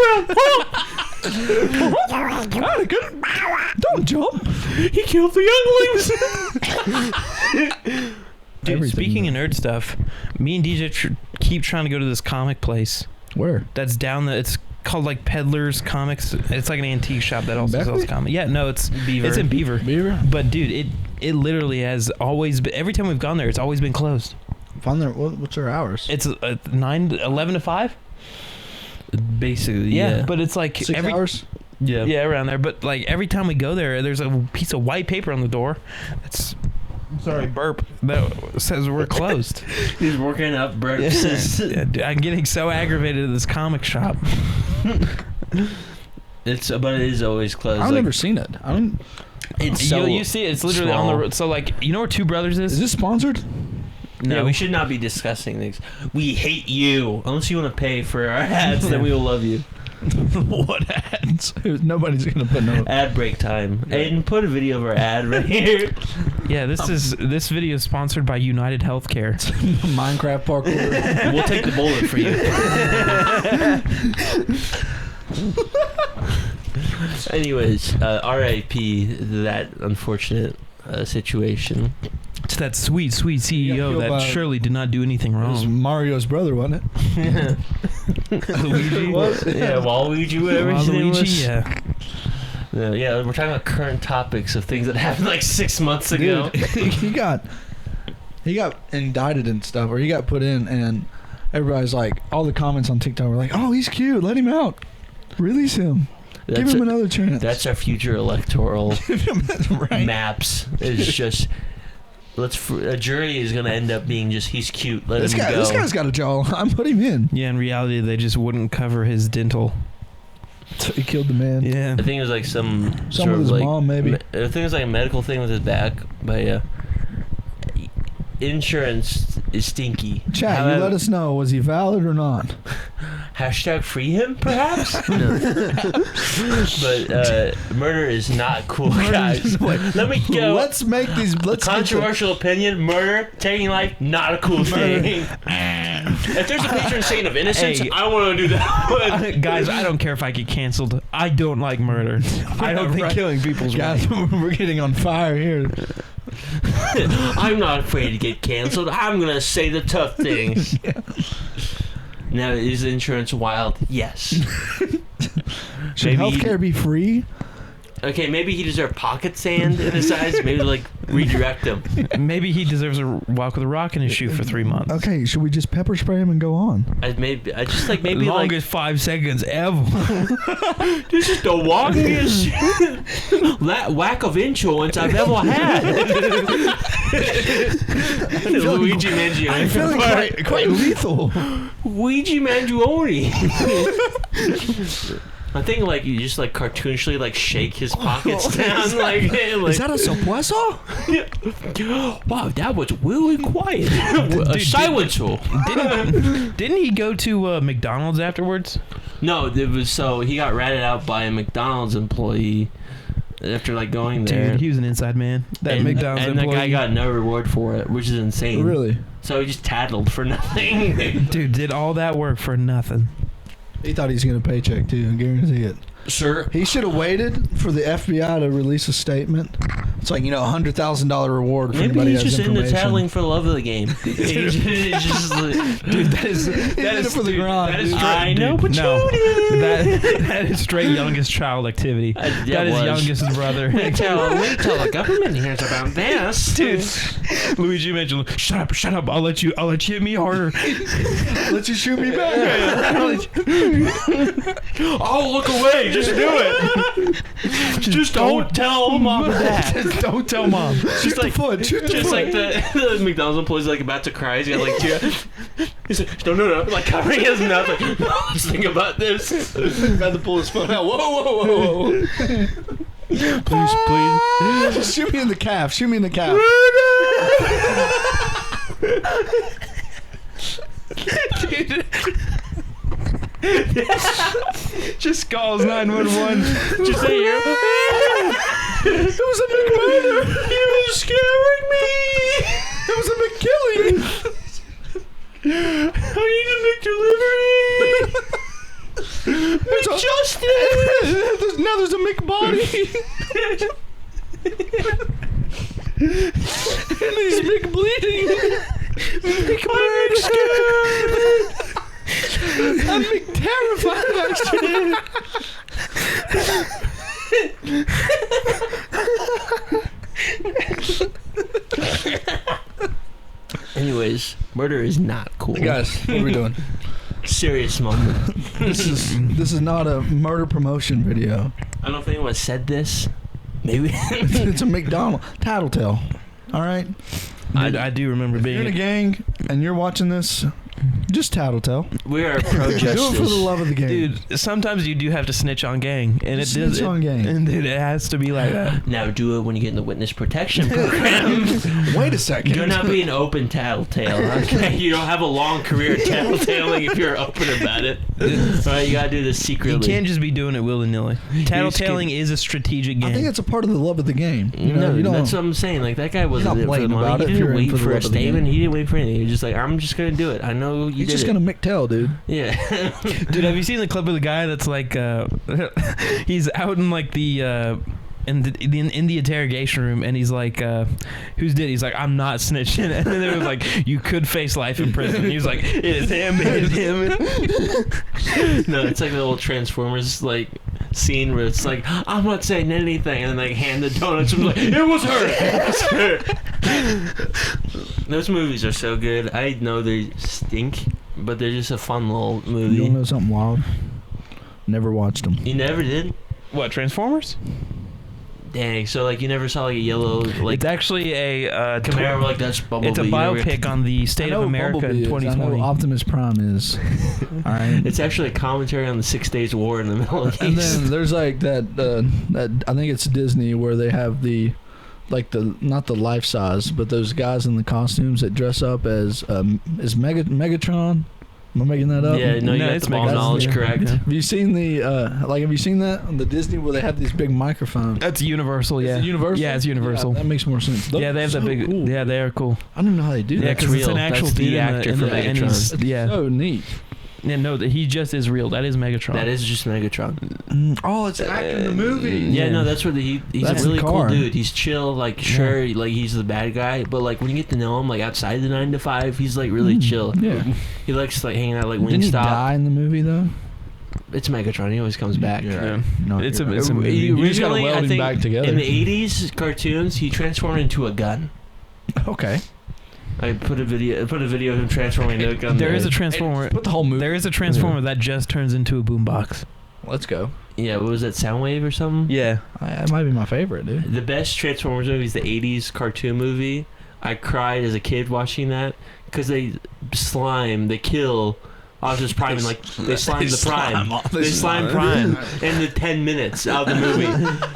ground. Don't jump. He killed the younglings. Dude, Everything. speaking of nerd stuff, me and DJ keep trying to go to this comic place. Where? That's down it's called like Peddler's Comics. It's like an antique shop that also Beckley? sells comics. Yeah, no, it's Beaver. It's in Beaver. Beaver? But dude, it literally has always been, every time we've gone there, it's always been closed. Find their, what's their hours? It's 11 to 5. Basically, Yeah, but it's like 6 hours? Yeah, around there. But like every time we go there, there's a piece of white paper on the door. It's sorry, burp. That says we're closed. He's working up breakfast. Yeah, dude, I'm getting so aggravated at this comic shop. But it is always closed. I've never seen it. I don't. It's so you see it. It's literally on the road. So like, you know where Two Brothers is? Is this sponsored? No, No. we should not be discussing things. We hate you. Unless you want to pay for our ads, then we will love you. What ads? Nobody's gonna put no. Ad break time. Aiden, put a video of our ad right here. Yeah, this video is sponsored by United Healthcare. Minecraft parkour. We'll take the bullet for you. Anyways, R.I.P. that unfortunate situation. It's that sweet You gotta CEO feel that bad. surely did not do anything It was wrong. Mario's brother, wasn't it? Luigi? Yeah, Waluigi, whatever his name Waluigi, was. yeah. Yeah, we're talking about current topics of things that happened like 6 months ago. Dude, he got indicted and stuff, or he got put in, and everybody's like, all the comments on TikTok were like, "Oh, he's cute. Let him out. Release him. Give him another chance." That's our future electoral right. maps. It's just a jury is gonna end up being just he's cute. Let This him guy, go. this guy's got a jawline. Put him in. Yeah, in reality, they just wouldn't cover his dental. So he killed the man. Yeah. I think it was like some sort with of his like mom, maybe. I think it was like a medical thing with his back, but yeah. Insurance is stinky. Chat, However- you let us know. Was he valid or not? Hashtag free him, perhaps? No. But murder is not cool, guys. Let me go. Let's make these. Let's get Controversial opinion, murder, taking life, not a cool thing. If there's a patron saint of innocence, Hey. I want to do that one. Guys, I don't care if I get canceled. I don't like murder. I don't think right. killing people's Guys, right. we're getting on fire here. I'm not afraid to get canceled. I'm going to say the tough things. Now, is insurance wild? Yes. Should Maybe- healthcare be free? Okay, maybe he deserves pocket sand in his eyes. Maybe like redirect him. Maybe he deserves a walk with a rock in his shoe for 3 months. Okay, should we just pepper spray him and go on? I just like maybe longest 5 seconds ever. This is the longest whack of insurance I've ever had. Luigi Mangione. I'm feeling quite lethal. Luigi Mangione. I think like you just like cartoonishly like shake his pockets down like is that a suppressor? Wow, that was really quiet. A silencer. Didn't he go to McDonald's afterwards? No, it was he got ratted out by a McDonald's employee after like going there. Dude, he was an inside man. That McDonald's and employee. the guy got no reward for it, which is insane. Really? So he just tattled for nothing. Dude, did all that work for nothing. He thought he was getting a paycheck too. I guarantee it. Sure. He should have waited for the FBI to release a statement. It's like, $100,000 reward for anybody Maybe who he's has just into information. tattling for the love of the game. He's just Dude, that is for the grind. That is dude. I know, but that is straight youngest child activity. That is youngest brother. Wait till the government hears about this. Dude, Luigi mentioned, shut up, I'll let you hit me harder. Let you shoot me back. I'll look away. Just do it. Just don't tell mom and dad. Just don't tell mom. Shoot the foot. Shoot the Just foot. like the McDonald's employee's like about to cry. He's got like tears. He's like, no, like covering his mouth. Like, let's think about this. About to pull his phone out. Whoa. Please. Shoot me in the calf. Shoot me in the calf. Dude. Just calls 911. Just say here. It was a McMurder. He was scaring me. It was a McKilling. I need to make delivery. Justice. Now there's a McBody. And he's McBleeding. I'm terrified, actually. Anyways, murder is not cool. Guys, what are we doing? Serious moment. This is not a murder promotion video. I don't know if anyone said this. Maybe. It's a McDonald's tattletale. All right. Dude, I do remember If being you're in a gang and you're watching this, just tattletale. We are pro justice. Do it for the love of the game. Dude, sometimes you do have to snitch on gang, and Snitch on gang. And dude, it has to be like that. Now do it when you get in the witness protection program. Wait a second. Do not be an open tattletale. Okay, you don't have a long career tattletaling if you're open about it. Alright, you gotta do this secretly. You can't just be doing it willy-nilly. Tattletaling is a strategic game. I think it's a part of the love of the game. You No, don't. that's what I'm saying. Like that guy wasn't You're not there for the blatant about money. it He if you're didn't in wait for the for a love of the game. statement. He didn't wait for anything. He was just like, I'm just gonna do it. I know you He's did just it. gonna McTell, dude. Yeah. Dude, have you seen the clip of the guy that's like, he's out in like the in the interrogation room, and he's like, who's did? He's like, I'm not snitching. And then it was like, you could face life in prison. He was like, it is him. It is him. No, it's like the old Transformers like scene where it's like, I'm not saying anything, and then like hand the donuts and be like, it was her. It was her. Those movies are so good. I know they stink, but they're just a fun little movie. You want to know something wild? Never watched them. You never did? What, Transformers? Dang, so like you never saw like a yellow like It's actually a Camaro like that's Bumblebee. it's a you never- biopic on the state of America in I know 2020. Optimus Prime is. All right. It's actually a commentary on the 6 Days War in the Middle East. And then there's like that I think it's Disney where they have the not the life size, but those guys in the costumes that dress up as Megatron. Am I making that up? Yeah, no, you got it's the ball Megatron. knowledge Yeah. correct. Yeah. Have you seen have you seen that on the Disney where they have these big microphones? That's Universal, yeah. Is it Universal? Yeah, it's Universal. Yeah, that makes more sense. Yeah, they have that big. Cool. Yeah, they are cool. I don't know how they do Yeah, that. because it's real. an actual That's the dude actor for and Megatron. he's- It's yeah. so neat. Yeah, no, he just is real. That is Megatron. That is just Megatron. Oh, it's an actor in the movie. Yeah, Yeah. no, that's where he's That's a really the cool car. dude. He's chill, like sure, like he's the bad guy, but like when you get to know him, like outside the 9 to 5, he's like really chill. Yeah. He likes like hanging out like Didn't he Wingstop. die in the movie though? It's Megatron. He always comes back. Yeah. No, It's a right. movie. You just gotta Originally, weld I him think back together. in the 80s cartoons, he transformed into a gun. Okay. I put a video of him transforming into a gun. There is a Transformer. Hey, put the whole movie. There is a Transformer that just turns into a boombox. Let's go. Yeah, what was that, Soundwave or something? Yeah. That might be my favorite, dude. The best Transformers movie is the 80s cartoon movie. I cried as a kid watching that because they kill Optimus Prime, and like they slime the Prime. They slime Prime in the 10 minutes of the movie.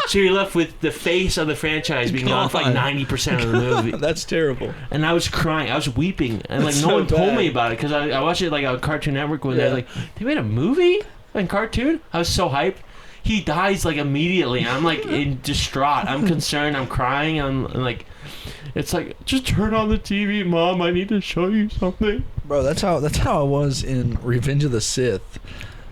So you're left with the face of the franchise being gone for like 90% of the movie. That's terrible. And I was crying. I was weeping. And like That's no so one told bad. me about it because I watched it like on Cartoon Network one day. Like, they made a movie in cartoon? I was so hyped. He dies like immediately. I'm like distraught. I'm concerned. I'm crying. I'm like, it's like, just turn on the TV, Mom. I need to show you something. Bro, that's how I was in Revenge of the Sith.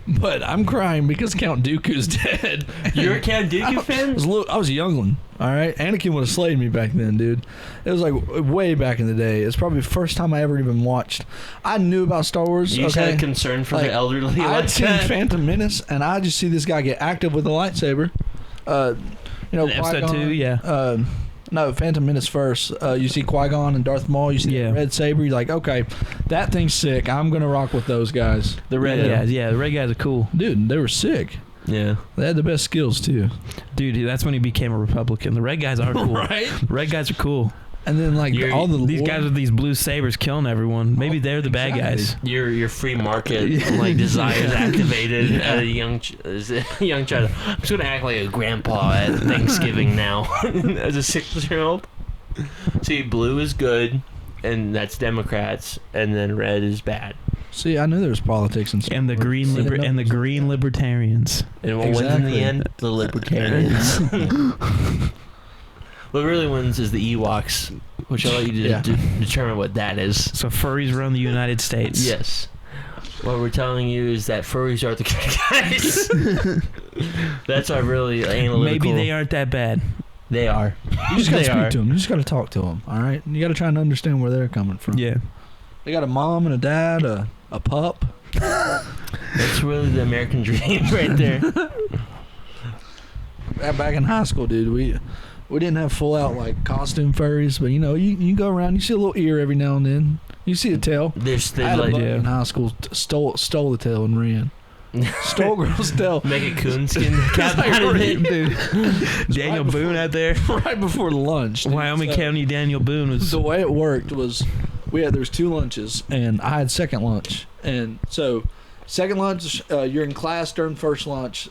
But I'm crying because Count Dooku's dead. You're a Count Dooku fan? I was a young one. All right, Anakin would have slayed me back then, dude. It was like way back in the day. It's probably the first time I ever even watched. I knew about Star Wars. You just had a concern for the elderly. I'd like seen that. Phantom Menace, and I just see this guy get active with a lightsaber. Episode 2, yeah. No, Phantom Menace first. You see Qui-Gon and Darth Maul. You see the red saber. You're like, okay, that thing's sick. I'm gonna rock with those guys. The red guys, the red guys are cool. Dude, they were sick. Yeah. They had the best skills too. Dude, that's when he became a Republican. The red guys are cool. Right? The red guys are cool. And then like these guys with these blue sabers killing everyone. Maybe they're the bad guys. Your free market like desires activated at a young child. I'm just gonna act like a grandpa at Thanksgiving now as a 6-year-old. See, blue is good, and that's Democrats, and then red is bad. See, I knew there was politics and stuff. And the green libertarians. And what wins in the end? The libertarians. What really wins is the Ewoks, which I'll let you determine what that is. So furries run the United States. Yes. What we're telling you is that furries are the good guys. That's our really analytical. Maybe they aren't that bad. They are. You just gotta speak to them. You just gotta talk to them. All right. You gotta try and understand where they're coming from. Yeah. They got a mom and a dad, a pup. That's really the American dream right there. Back in high school, dude, we didn't have full out like costume furries, but you go around, you see a little ear every now and then. You see a tail. I had a buddy in high school stole the tail and ran. Stole girl's tail. Make a coonskin cap out of it, dude. Daniel Boone out there. Right before lunch. Dude. Wyoming County Daniel Boone was. The way it worked was there was 2 lunches, and I had second lunch, and so. Second lunch, you're in class during first lunch.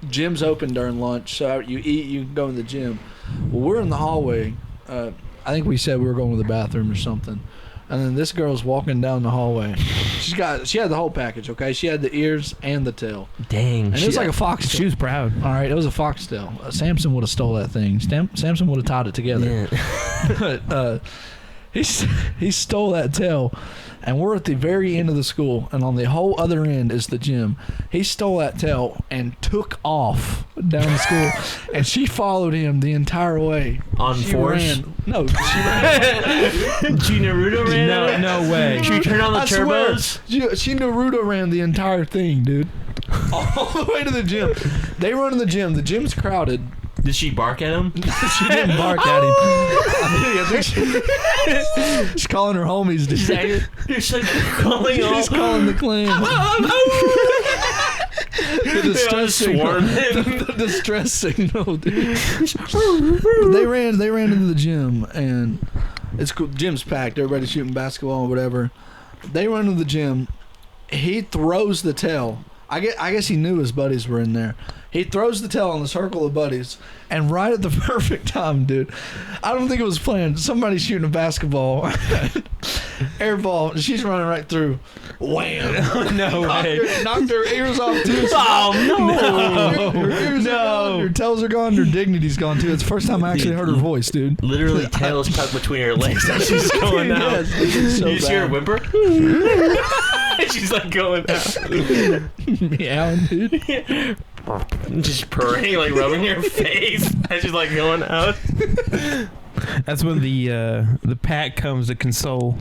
Gym's open during lunch, so you eat, you can go in the gym. Well, we're in the hallway. I think we said we were going to the bathroom or something. And then this girl's walking down the hallway. She had the whole package, okay? She had the ears and the tail. Dang. And it was like a foxtail. She was proud. All right, it was a foxtail. Samson would have stole that thing. Samson would have tied it together. Yeah. But he stole that tail. And we're at the very end of the school, and on the whole other end is the gym. He stole that tail and took off down the school, and she followed him the entire way. On force? No, she ran. She Naruto ran? No way. She turned on the turbos? She Naruto ran the entire thing, dude. All the way to the gym. They run in the gym. The gym's crowded. Did she bark at him? She didn't bark at him. I think she's calling her homies, dude. She's like calling all. She's calling the clan. The distress signal. The distress signal, dude. They ran into the gym, and it's cool. Gym's packed. Everybody's shooting basketball or whatever. They run into the gym. He throws the tail. I guess he knew his buddies were in there. He throws the tail on the circle of buddies, and right at the perfect time, dude. I don't think it was planned. Somebody's shooting a basketball. Air ball. She's running right through. Wham! No way. Knocked her ears off, too. Oh, no. Her ears are gone. Her tails are gone. Her dignity's gone, too. It's the first time I actually heard her voice, dude. Literally tails tucked between her legs as she's going out. Yes, it's so You just hear her bad. whimper? She's like going out. Meowing, dude. Just purring, like rubbing her face as she's like going out. That's when the pack comes to console.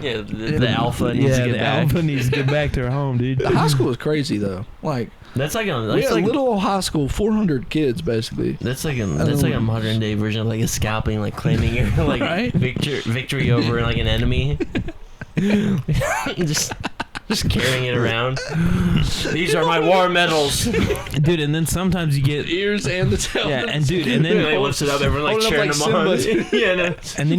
Yeah, the alpha needs to get the back. alpha needs to get back to her home, dude. The high school was crazy, though. Like, That's like a We had a little old high school, 400 kids basically. That's like a modern day version of like a scalping, like claiming your like Right? victory over like an enemy. just carrying it around. These are my war medals, dude. And then sometimes you get Ears and the tail. yeah, and dude, and then they lifts it up, everyone like cheering them on. Yeah, no. and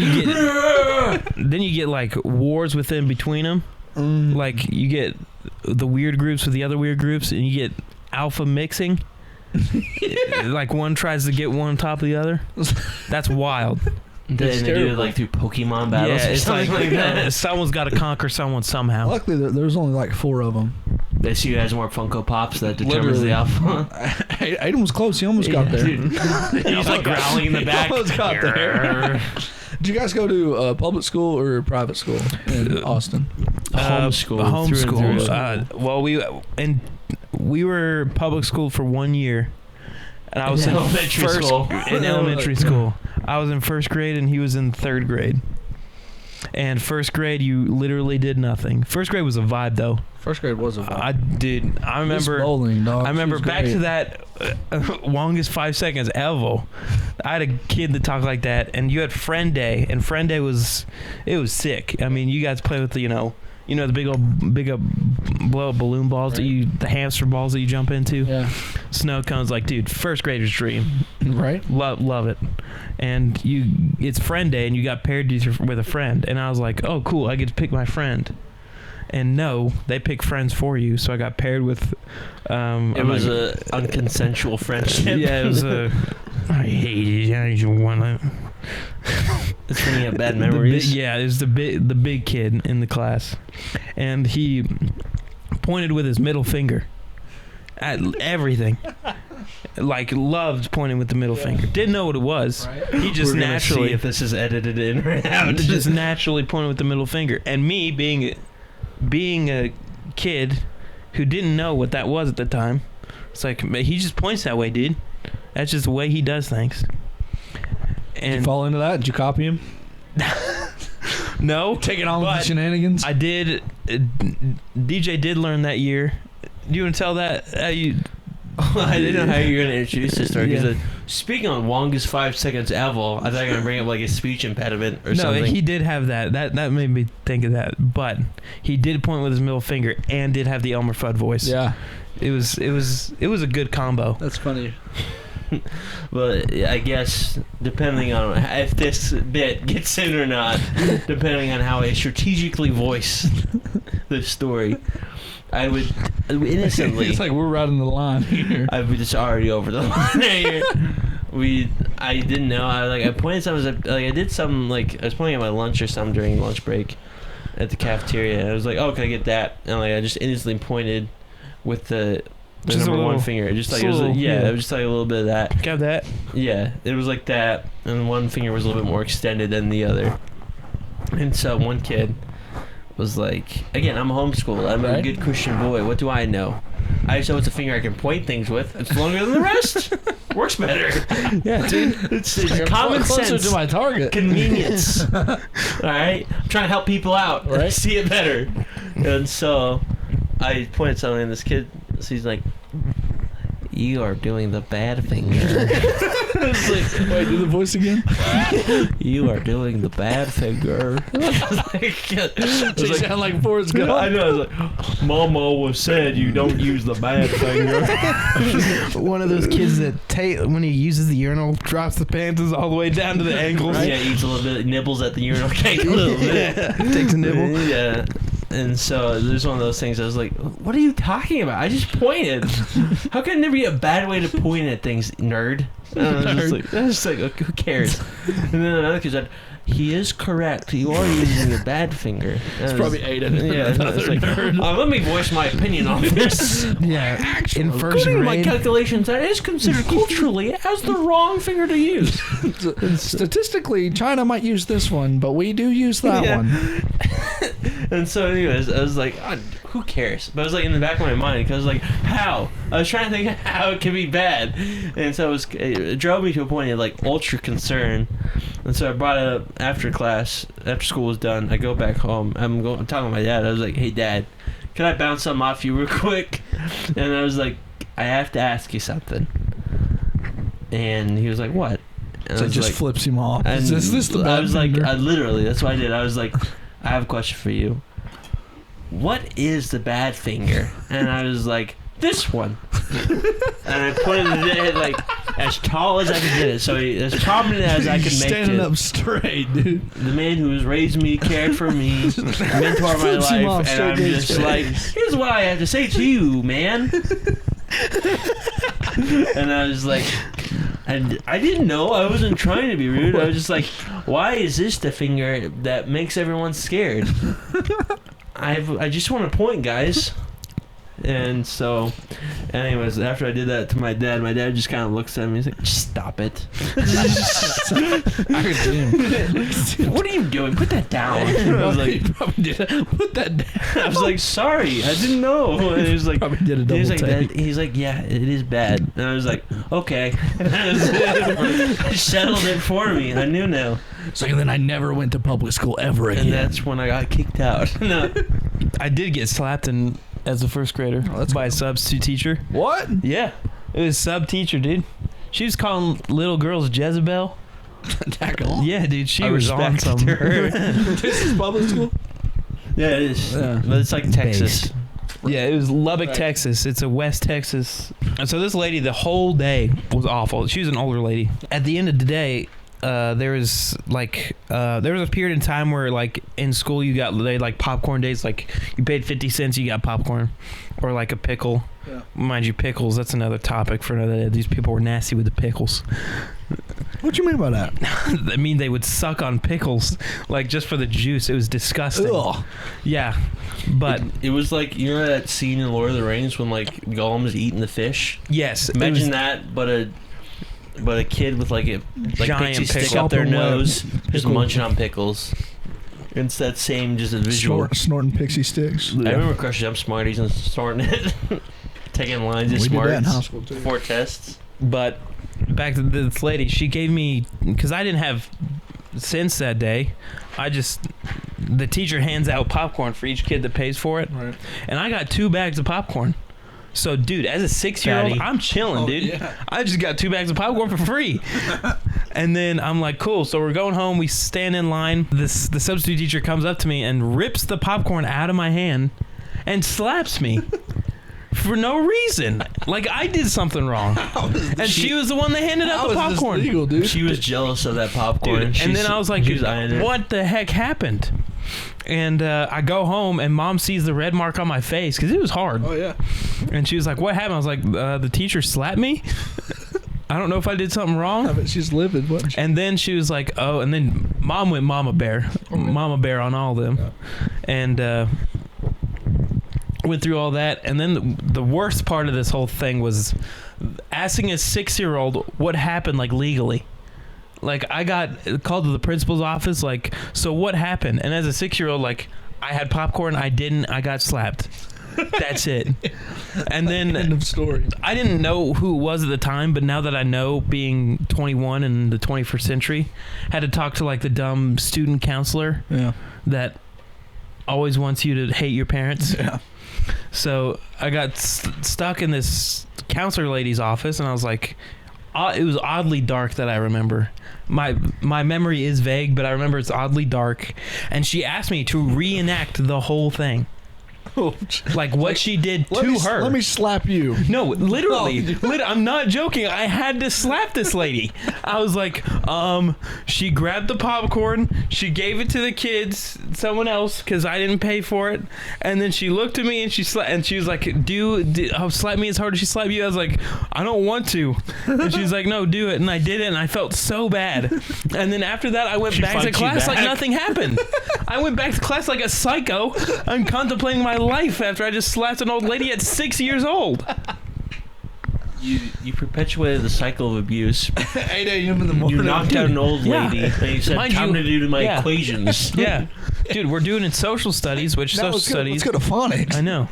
then you get like wars within between them. Like you get the weird groups with the other weird groups, and you get alpha mixing. Like one tries to get one on top of the other. That's wild. They do it like through Pokemon battles. Yeah, or it's something like that. someone's got to conquer someone somehow. Luckily, there's only like 4 of them. They see who has more Funko Pops that determines Literally. the alpha. Aiden was close. He almost got there. Dude. He's like growling in the back. Almost got there. Did you guys go to public school or private school in Austin? Homeschool. Homeschool. Well, we were public school for 1 year, and I was in elementary school. In elementary school, I was in first grade, and he was in third grade. And first grade, you literally did nothing. First grade was a vibe, though. First grade was a vibe. I remember. Miss Bowling, dog. I remember She was back great. to that longest 5 seconds ever. I had a kid that talked like that, and you had Friend Day, and Friend Day was sick. I mean, you guys play with the the big up blow up balloon balls Right. the hamster balls that you jump into. Yeah. Snow cones, like, dude, first grader's dream. Right. Love it. And it's Friend Day, and you got paired with a friend, and I was like, oh cool, I get to pick my friend. And no, they pick friends for you. So I got paired with. It was a unconsensual friendship. Yeah, it was a. I hate it. I just want to. It's bringing up bad memories. It was the big kid in the class, and he pointed with his middle finger at everything. Like, loved pointing with the middle finger. Didn't know what it was. Right. He just We're naturally see if this is edited in or out. just naturally pointed with the middle finger. And me being a kid who didn't know what that was at the time, it's like, he just points that way, dude. That's just the way he does things. Did And you fall into that? Did you copy him? no, Taking all of the but shenanigans? I did. DJ did learn that year. Do you want to tell that? I didn't know how you were going to introduce this story. Yeah. Speaking on longest 5 seconds ever, I thought you were going to bring up like a speech impediment or No, something. he did have that. That made me think of that. But he did point with his middle finger and did have the Elmer Fudd voice. Yeah. It was a good combo. That's funny. But I guess depending on if this bit gets in or not, depending on how I strategically voice the story, I would innocently. It's like we're right on the line here. I was just already over the line here. I didn't know. I pointed something. I did something like I was pointing at my lunch or something during lunch break at the cafeteria. And I was like, "Oh, can I get that?" And I just instantly pointed with the Just number a one little- finger. Just like just it a was. little, It yeah. was just like a little bit of that. Got that? Yeah, it was like that, and one finger was a little bit more extended than the other. And so one kid was like, again, I'm homeschooled. I'm a Right. good Christian boy. What do I know? I just know it's a finger I can point things with. It's longer than the rest. Works better. Yeah, dude. It's common Closer sense. to my target. Convenience. All right? I'm trying to help people out. Right. See it better. And so I pointed something, and this kid, so he's like, "You are doing the bad finger." It's like, Wait, do the voice again? "You are doing the bad finger." Does it sound like Forrest Gump? I know. I was like, "Mama always said you don't use the bad finger." One of those kids that when he uses the urinal, drops the panties all the way down to the ankles. Yeah, eats a little bit, nibbles at the urinal cake a little bit. Yeah. Takes a nibble. Yeah. And so there's one of those things I was like, what are you talking about? I just pointed. How can there be a bad way to point at things, nerd? And I was just like, who cares? And then another kid said, he is correct. You are using the bad finger. It's probably Aiden. Yeah. It's like, let me voice my opinion on this. Yeah. In first According to my grade. calculations, that is considered culturally as the wrong finger to use. Statistically, China might use this one, but we do use that Yeah. one. And so anyways, I was like, who cares? But I was like in the back of my mind, because I was like, how? I was trying to think how it can be bad. And so it drove me to a point of like ultra concern. And so I brought it up after class, after school was done. I go back home. I'm talking to my dad. I was like, hey, Dad, can I bounce something off you real quick? And I was like, I have to ask you something. And he was like, what? And So I it was just like, flips him off. and Is this the bad I was like, finger? literally, that's what I did. I was like, I have a question for you. What is the bad finger? And I was like, this one. And I put it like as tall as I could get it, so as prominent as I could make standing it. up straight, dude. The man who has raised me, cared for me, mentor my Flips him off life, and straight I'm to his just like, face. here's what I have to say to you, man. And I was like, and I didn't know. I wasn't trying to be rude. I was just like, why is this the finger that makes everyone scared? I just want to point, guys. And so, anyways, after I did that to my dad just kind of looks at me. He's like, just stop it. What are you doing? Put that down. And I was like, Put that down. I was like, sorry, I didn't know. And he was like, Probably did a double he's like, take. he's like, yeah, it is bad. And I was like, okay. I settled it for me. I knew now. So then I never went to public school ever again. And that's when I got kicked out. No. I did get slapped as a first grader by a substitute teacher. What? Yeah. It was sub teacher, dude. She was calling little girls Jezebel. Tackle. Yeah, dude. She I was on respect something. her. This is public school? Yeah, it is. Yeah. But it's like Texas. Based. Yeah, it was Lubbock, Right. Texas. It's a West Texas. And so this lady, the whole day was awful. She was an older lady. At the end of the day, there was a period in time where like in school they like popcorn days, like you paid 50 cents, you got popcorn, or like a pickle. Yeah. Mind you, pickles, that's another topic for another day. These people were nasty with the pickles. What you mean by that? I mean, they would suck on pickles, like just for the juice. It was disgusting. Ugh. Yeah, but It was like, you know that scene in Lord of the Rings when like Gollum's eating the fish? yes, it Imagine was- that, but a kid with like a Giant pixie stick pickle. up their Sopping wet nose, just pickle. munching on pickles. It's that same, just a visual. Snorting pixie sticks. I remember crushing up Smarties and snorting it, taking lines of We did that in Smarties high school too. for tests. But back to this lady, she gave me, because I didn't have cents that day. The teacher hands out popcorn for each kid that pays for it, Right. and I got 2 bags of popcorn. So, dude, as a 6-year-old, Fatty. I'm chilling, dude. Yeah. I just got 2 bags of popcorn for free. And then I'm like, cool. So we're going home. We stand in line. The substitute teacher comes up to me and rips the popcorn out of my hand and slaps me for no reason. Like I did something wrong. And she was the one that handed out the popcorn. Legal, dude? She was jealous of that popcorn. Dude, and then I was like, she was eyeing it. what the heck happened? And I go home, and Mom sees the red mark on my face because it was hard. Oh, yeah. And she was like, what happened? I was like, the teacher slapped me. I don't know if I did something wrong. I bet she's livid, wasn't she? And then she was like, oh, and then Mom went Mama Bear. Mama Bear on all of them. Yeah. And went through all that. And then the worst part of this whole thing was asking a 6-year-old what happened, like, legally. Like, I got called to the principal's office, like, so what happened? And as a 6-year-old, like, I had popcorn, I didn't, I got slapped. That's it. And then End of story. I didn't know who it was at the time, but now that I know, being 21 in the 21st century, had to talk to like the dumb student counselor Yeah. that always wants you to hate your parents. Yeah. So I got stuck in this counselor lady's office, and I was like, it was oddly dark that I remember. My memory is vague, but I remember it's oddly dark. And she asked me to reenact the whole thing. Like what she did to her. Let me slap you. No, literally. I'm not joking. I had to slap this lady. I was like, she grabbed the popcorn, she gave it to the kids, someone else, because I didn't pay for it, and then she looked at me and she was like, slap me as hard as she slapped you. I was like, I don't want to. And she was like, no, do it. And I did it, and I felt so bad. And then after that, I went back to class like nothing happened. I went back to class like a psycho. I'm contemplating my life after I just slapped an old lady at 6 years old. You perpetuated the cycle of abuse. 8 a.m. in the morning. You knocked out an old Yeah. lady. And you said, Mind time you- to do my yeah. equations. Yeah. Dude, we're doing in social studies, which Now social let's studies. go to phonics. I know.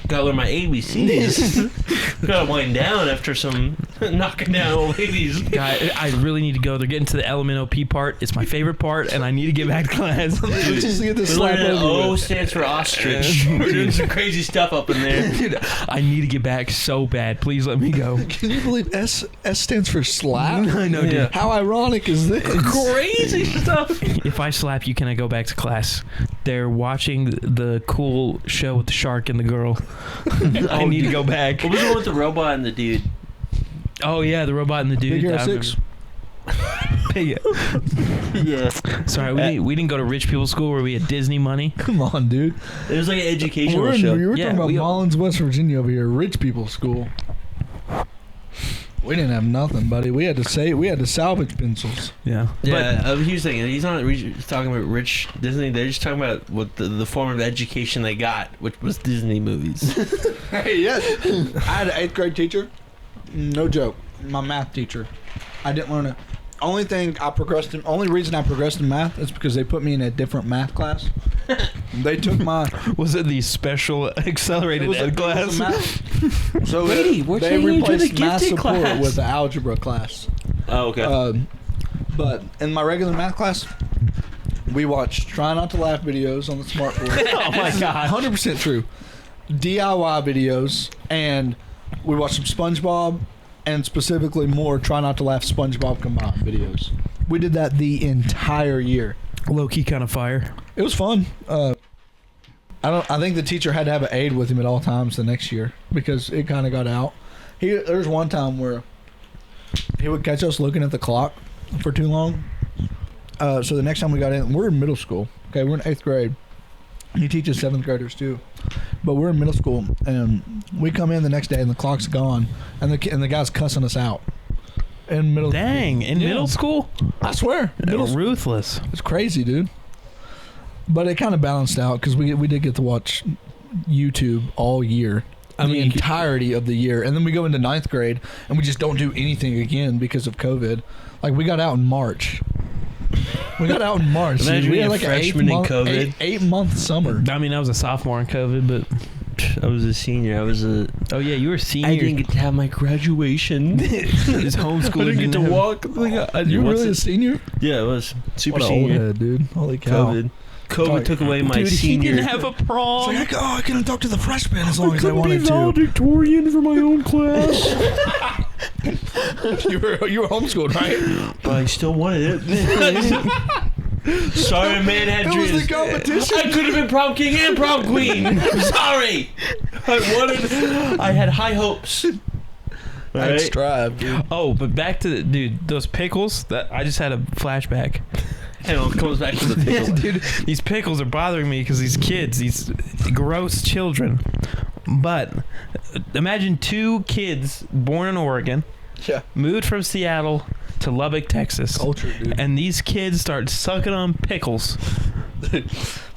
Gotta learn my ABCs. Gotta wind down after some knocking down old ladies. Guy, I really need to go. They're getting to the LMNOP part. It's my favorite part, and I need to get back to class. Let's just get this We're slap learning over O with. stands for ostrich. We're doing some crazy stuff up in there. Dude, I need to get back so bad. Please let me go. Can you believe S stands for slap? I know, dude. Yeah. How ironic is this? Crazy stuff. If I slap you, can I go back to class? They're watching the cool show with the shark and the girl. I need to go back. What was the one with the robot and the dude? Oh yeah, the robot and the dude. Big Hero I 6. Yeah. Sorry, we didn't go to rich people's school where we had Disney money. Come on, dude. It was like an educational We're show. talking Yeah, about we- Mullins, West Virginia over here, rich people's school. We didn't have nothing, buddy. We had to salvage pencils. Yeah. Yeah, he was saying he's not talking about rich Disney. They're just talking about what the form of education they got, which was Disney movies. Hey, yes. I had an 8th grade teacher. No joke. My math teacher. I didn't learn it. Only reason I progressed in math is because they put me in a different math class. They took my Was it the special accelerated ed class? So Brady, we're they taking you to the replaced math gifted support class. with the algebra class. Oh, okay. But in my regular math class, we watched Try Not to Laugh videos on the smartboard. Oh my god. 100% true. DIY videos, and we watched some SpongeBob, and specifically more Try Not to Laugh SpongeBob combined videos. We did that the entire year. Low key kind of fire. It was fun. I think the teacher had to have an aide with him at all times the next year because it kind of got out. There's one time where he would catch us looking at the clock for too long. So the next time we got in, we're in middle school. Okay, we're in 8th grade. He teaches 7th graders too, but we're in middle school, and we come in the next day and the clock's gone, and the guy's cussing us out in middle. Dang, in middle school? I swear, middle school. Ruthless. It's crazy, dude. But it kind of balanced out because we did get to watch YouTube all year. The entirety of the year. And then we go into 9th grade and we just don't do anything again because of COVID. Like, we got out in March. Imagine We being had a like freshman in COVID. 8-month summer. I mean, I was a sophomore in COVID, but I was a senior. oh yeah, you were a senior. I didn't get to have my graduation. His homeschool. I didn't get to have- walk. You were really a senior? Yeah, it was super What an old senior. head, dude. Holy cow. COVID took away my Dude, senior. he didn't have a prom. It's like, I couldn't talk to the freshmen as long as I wanted to. valedictorian for my own class. You were homeschooled, right? But I still wanted it. Sorry, man had It was dreams. the competition. I could have been prom king and prom queen. I'm sorry. I had high hopes. I'd Right? strive, dude. Oh, but back to those pickles. That I just had a flashback. Hang on, it comes back to the Yeah, pickle. dude, these pickles are bothering me because these kids, these gross children. But imagine 2 kids born in Oregon, Yeah. moved from Seattle to Lubbock, Texas, Culture, dude. and these kids start sucking on pickles.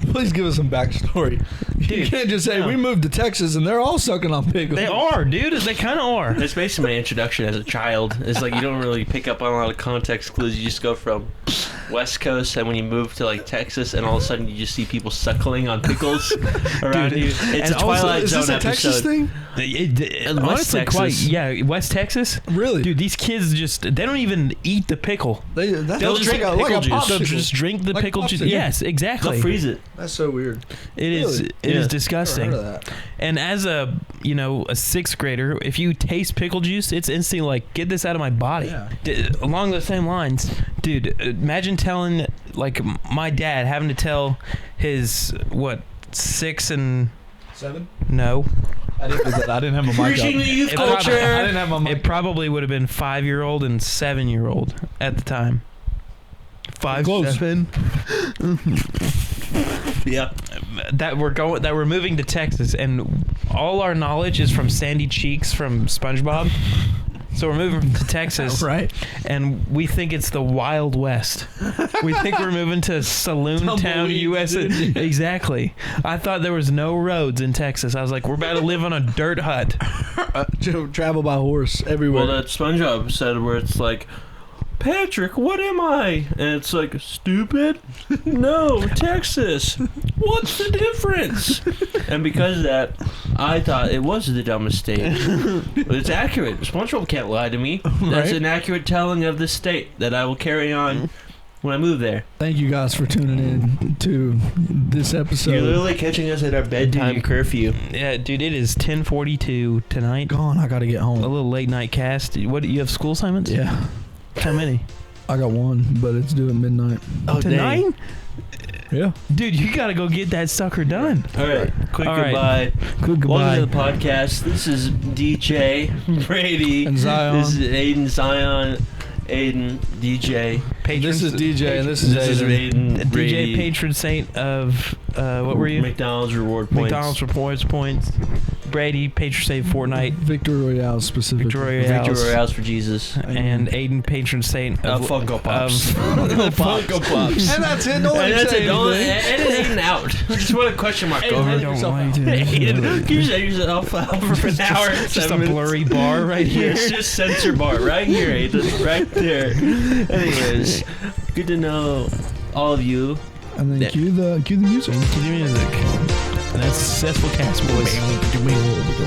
Please give us some backstory. You Dude, can't just say no. we moved to Texas and they're all sucking on pickles. They are, dude. They kind of are. That's basically my introduction as a child. It's like you don't really pick up on a lot of context clues. You just go from West Coast, and when you move to like Texas, and all of a sudden you just see people suckling on pickles around Dude, you. It's and a also, Twilight Is Zone this a episode. Texas thing? West Honestly, Texas. quite. Yeah, West Texas. Really? Dude, these kids just—they don't even eat the pickle. That's They'll just drink like a pickle juice. They'll popsicle. just drink the Like pickle juice. popsicle. Yes, exactly. They'll freeze it. That's so weird. It is. Really? It is Yeah. disgusting. Never heard of that. And as a 6th grader, if you taste pickle juice, it's instantly like, get this out of my body. Yeah. Along those same lines, dude, imagine telling, like, my dad having to tell his 6 and 7? no. I didn't have my mic Preaching up. the youth It culture. probably- I didn't have my mic. It probably would have been 5-year-old and 7-year-old at the time. 5, Close. 7. Yeah. That we're moving to Texas, and all our knowledge is from Sandy Cheeks from SpongeBob. So we're moving to Texas, Right. and we think it's the Wild West. We think we're moving to Saloon Town, Tumbleweeds, USA. dude. Exactly. I thought there was no roads in Texas. I was like, we're about to live on a dirt hut. Travel by horse everywhere. Well, that SpongeBob episode where it's like, Patrick, what am I? And it's like, stupid? No, Texas. What's the difference? And because of that, I thought it was the dumbest state. But it's accurate. SpongeBob can't lie to me. That's Right? an accurate telling of the state that I will carry on when I move there. Thank you guys for tuning in to this episode. You're literally catching us at our bedtime curfew. Yeah, dude, it is 10:42 tonight. Gone. I gotta get A home. little late night cast. What, you have school assignments? Yeah, How many? I got one, but it's due at midnight. Oh, Tonight? dang. Yeah. Dude, you gotta go get that sucker done. All right, quick All right. goodbye. Good goodbye. Welcome to the podcast. This is DJ, Brady, And Zion. This is Aiden, Zion, Aiden, DJ. This is DJ, and this is Aiden. DJ Brady. patron saint of what were you? McDonald's reward points. McDonald's rewards points. Brady patron saint Fortnite. Victory Royale specifically. Victoria Victory Royales. Royales for Jesus. And Aiden patron saint of Funko Pops. Funko Pops. And that's it. No And that's it. Don't edit Aiden out. Just want a question mark over I it. don't want to. Aiden, you just use it off for an hour and Just a 7 minutes. blurry bar right here. It's just censor bar right here, Aiden. Right there. Anyways, good to know all of you. And then cue the music. Cue the music. And that's Successful Cast Boys.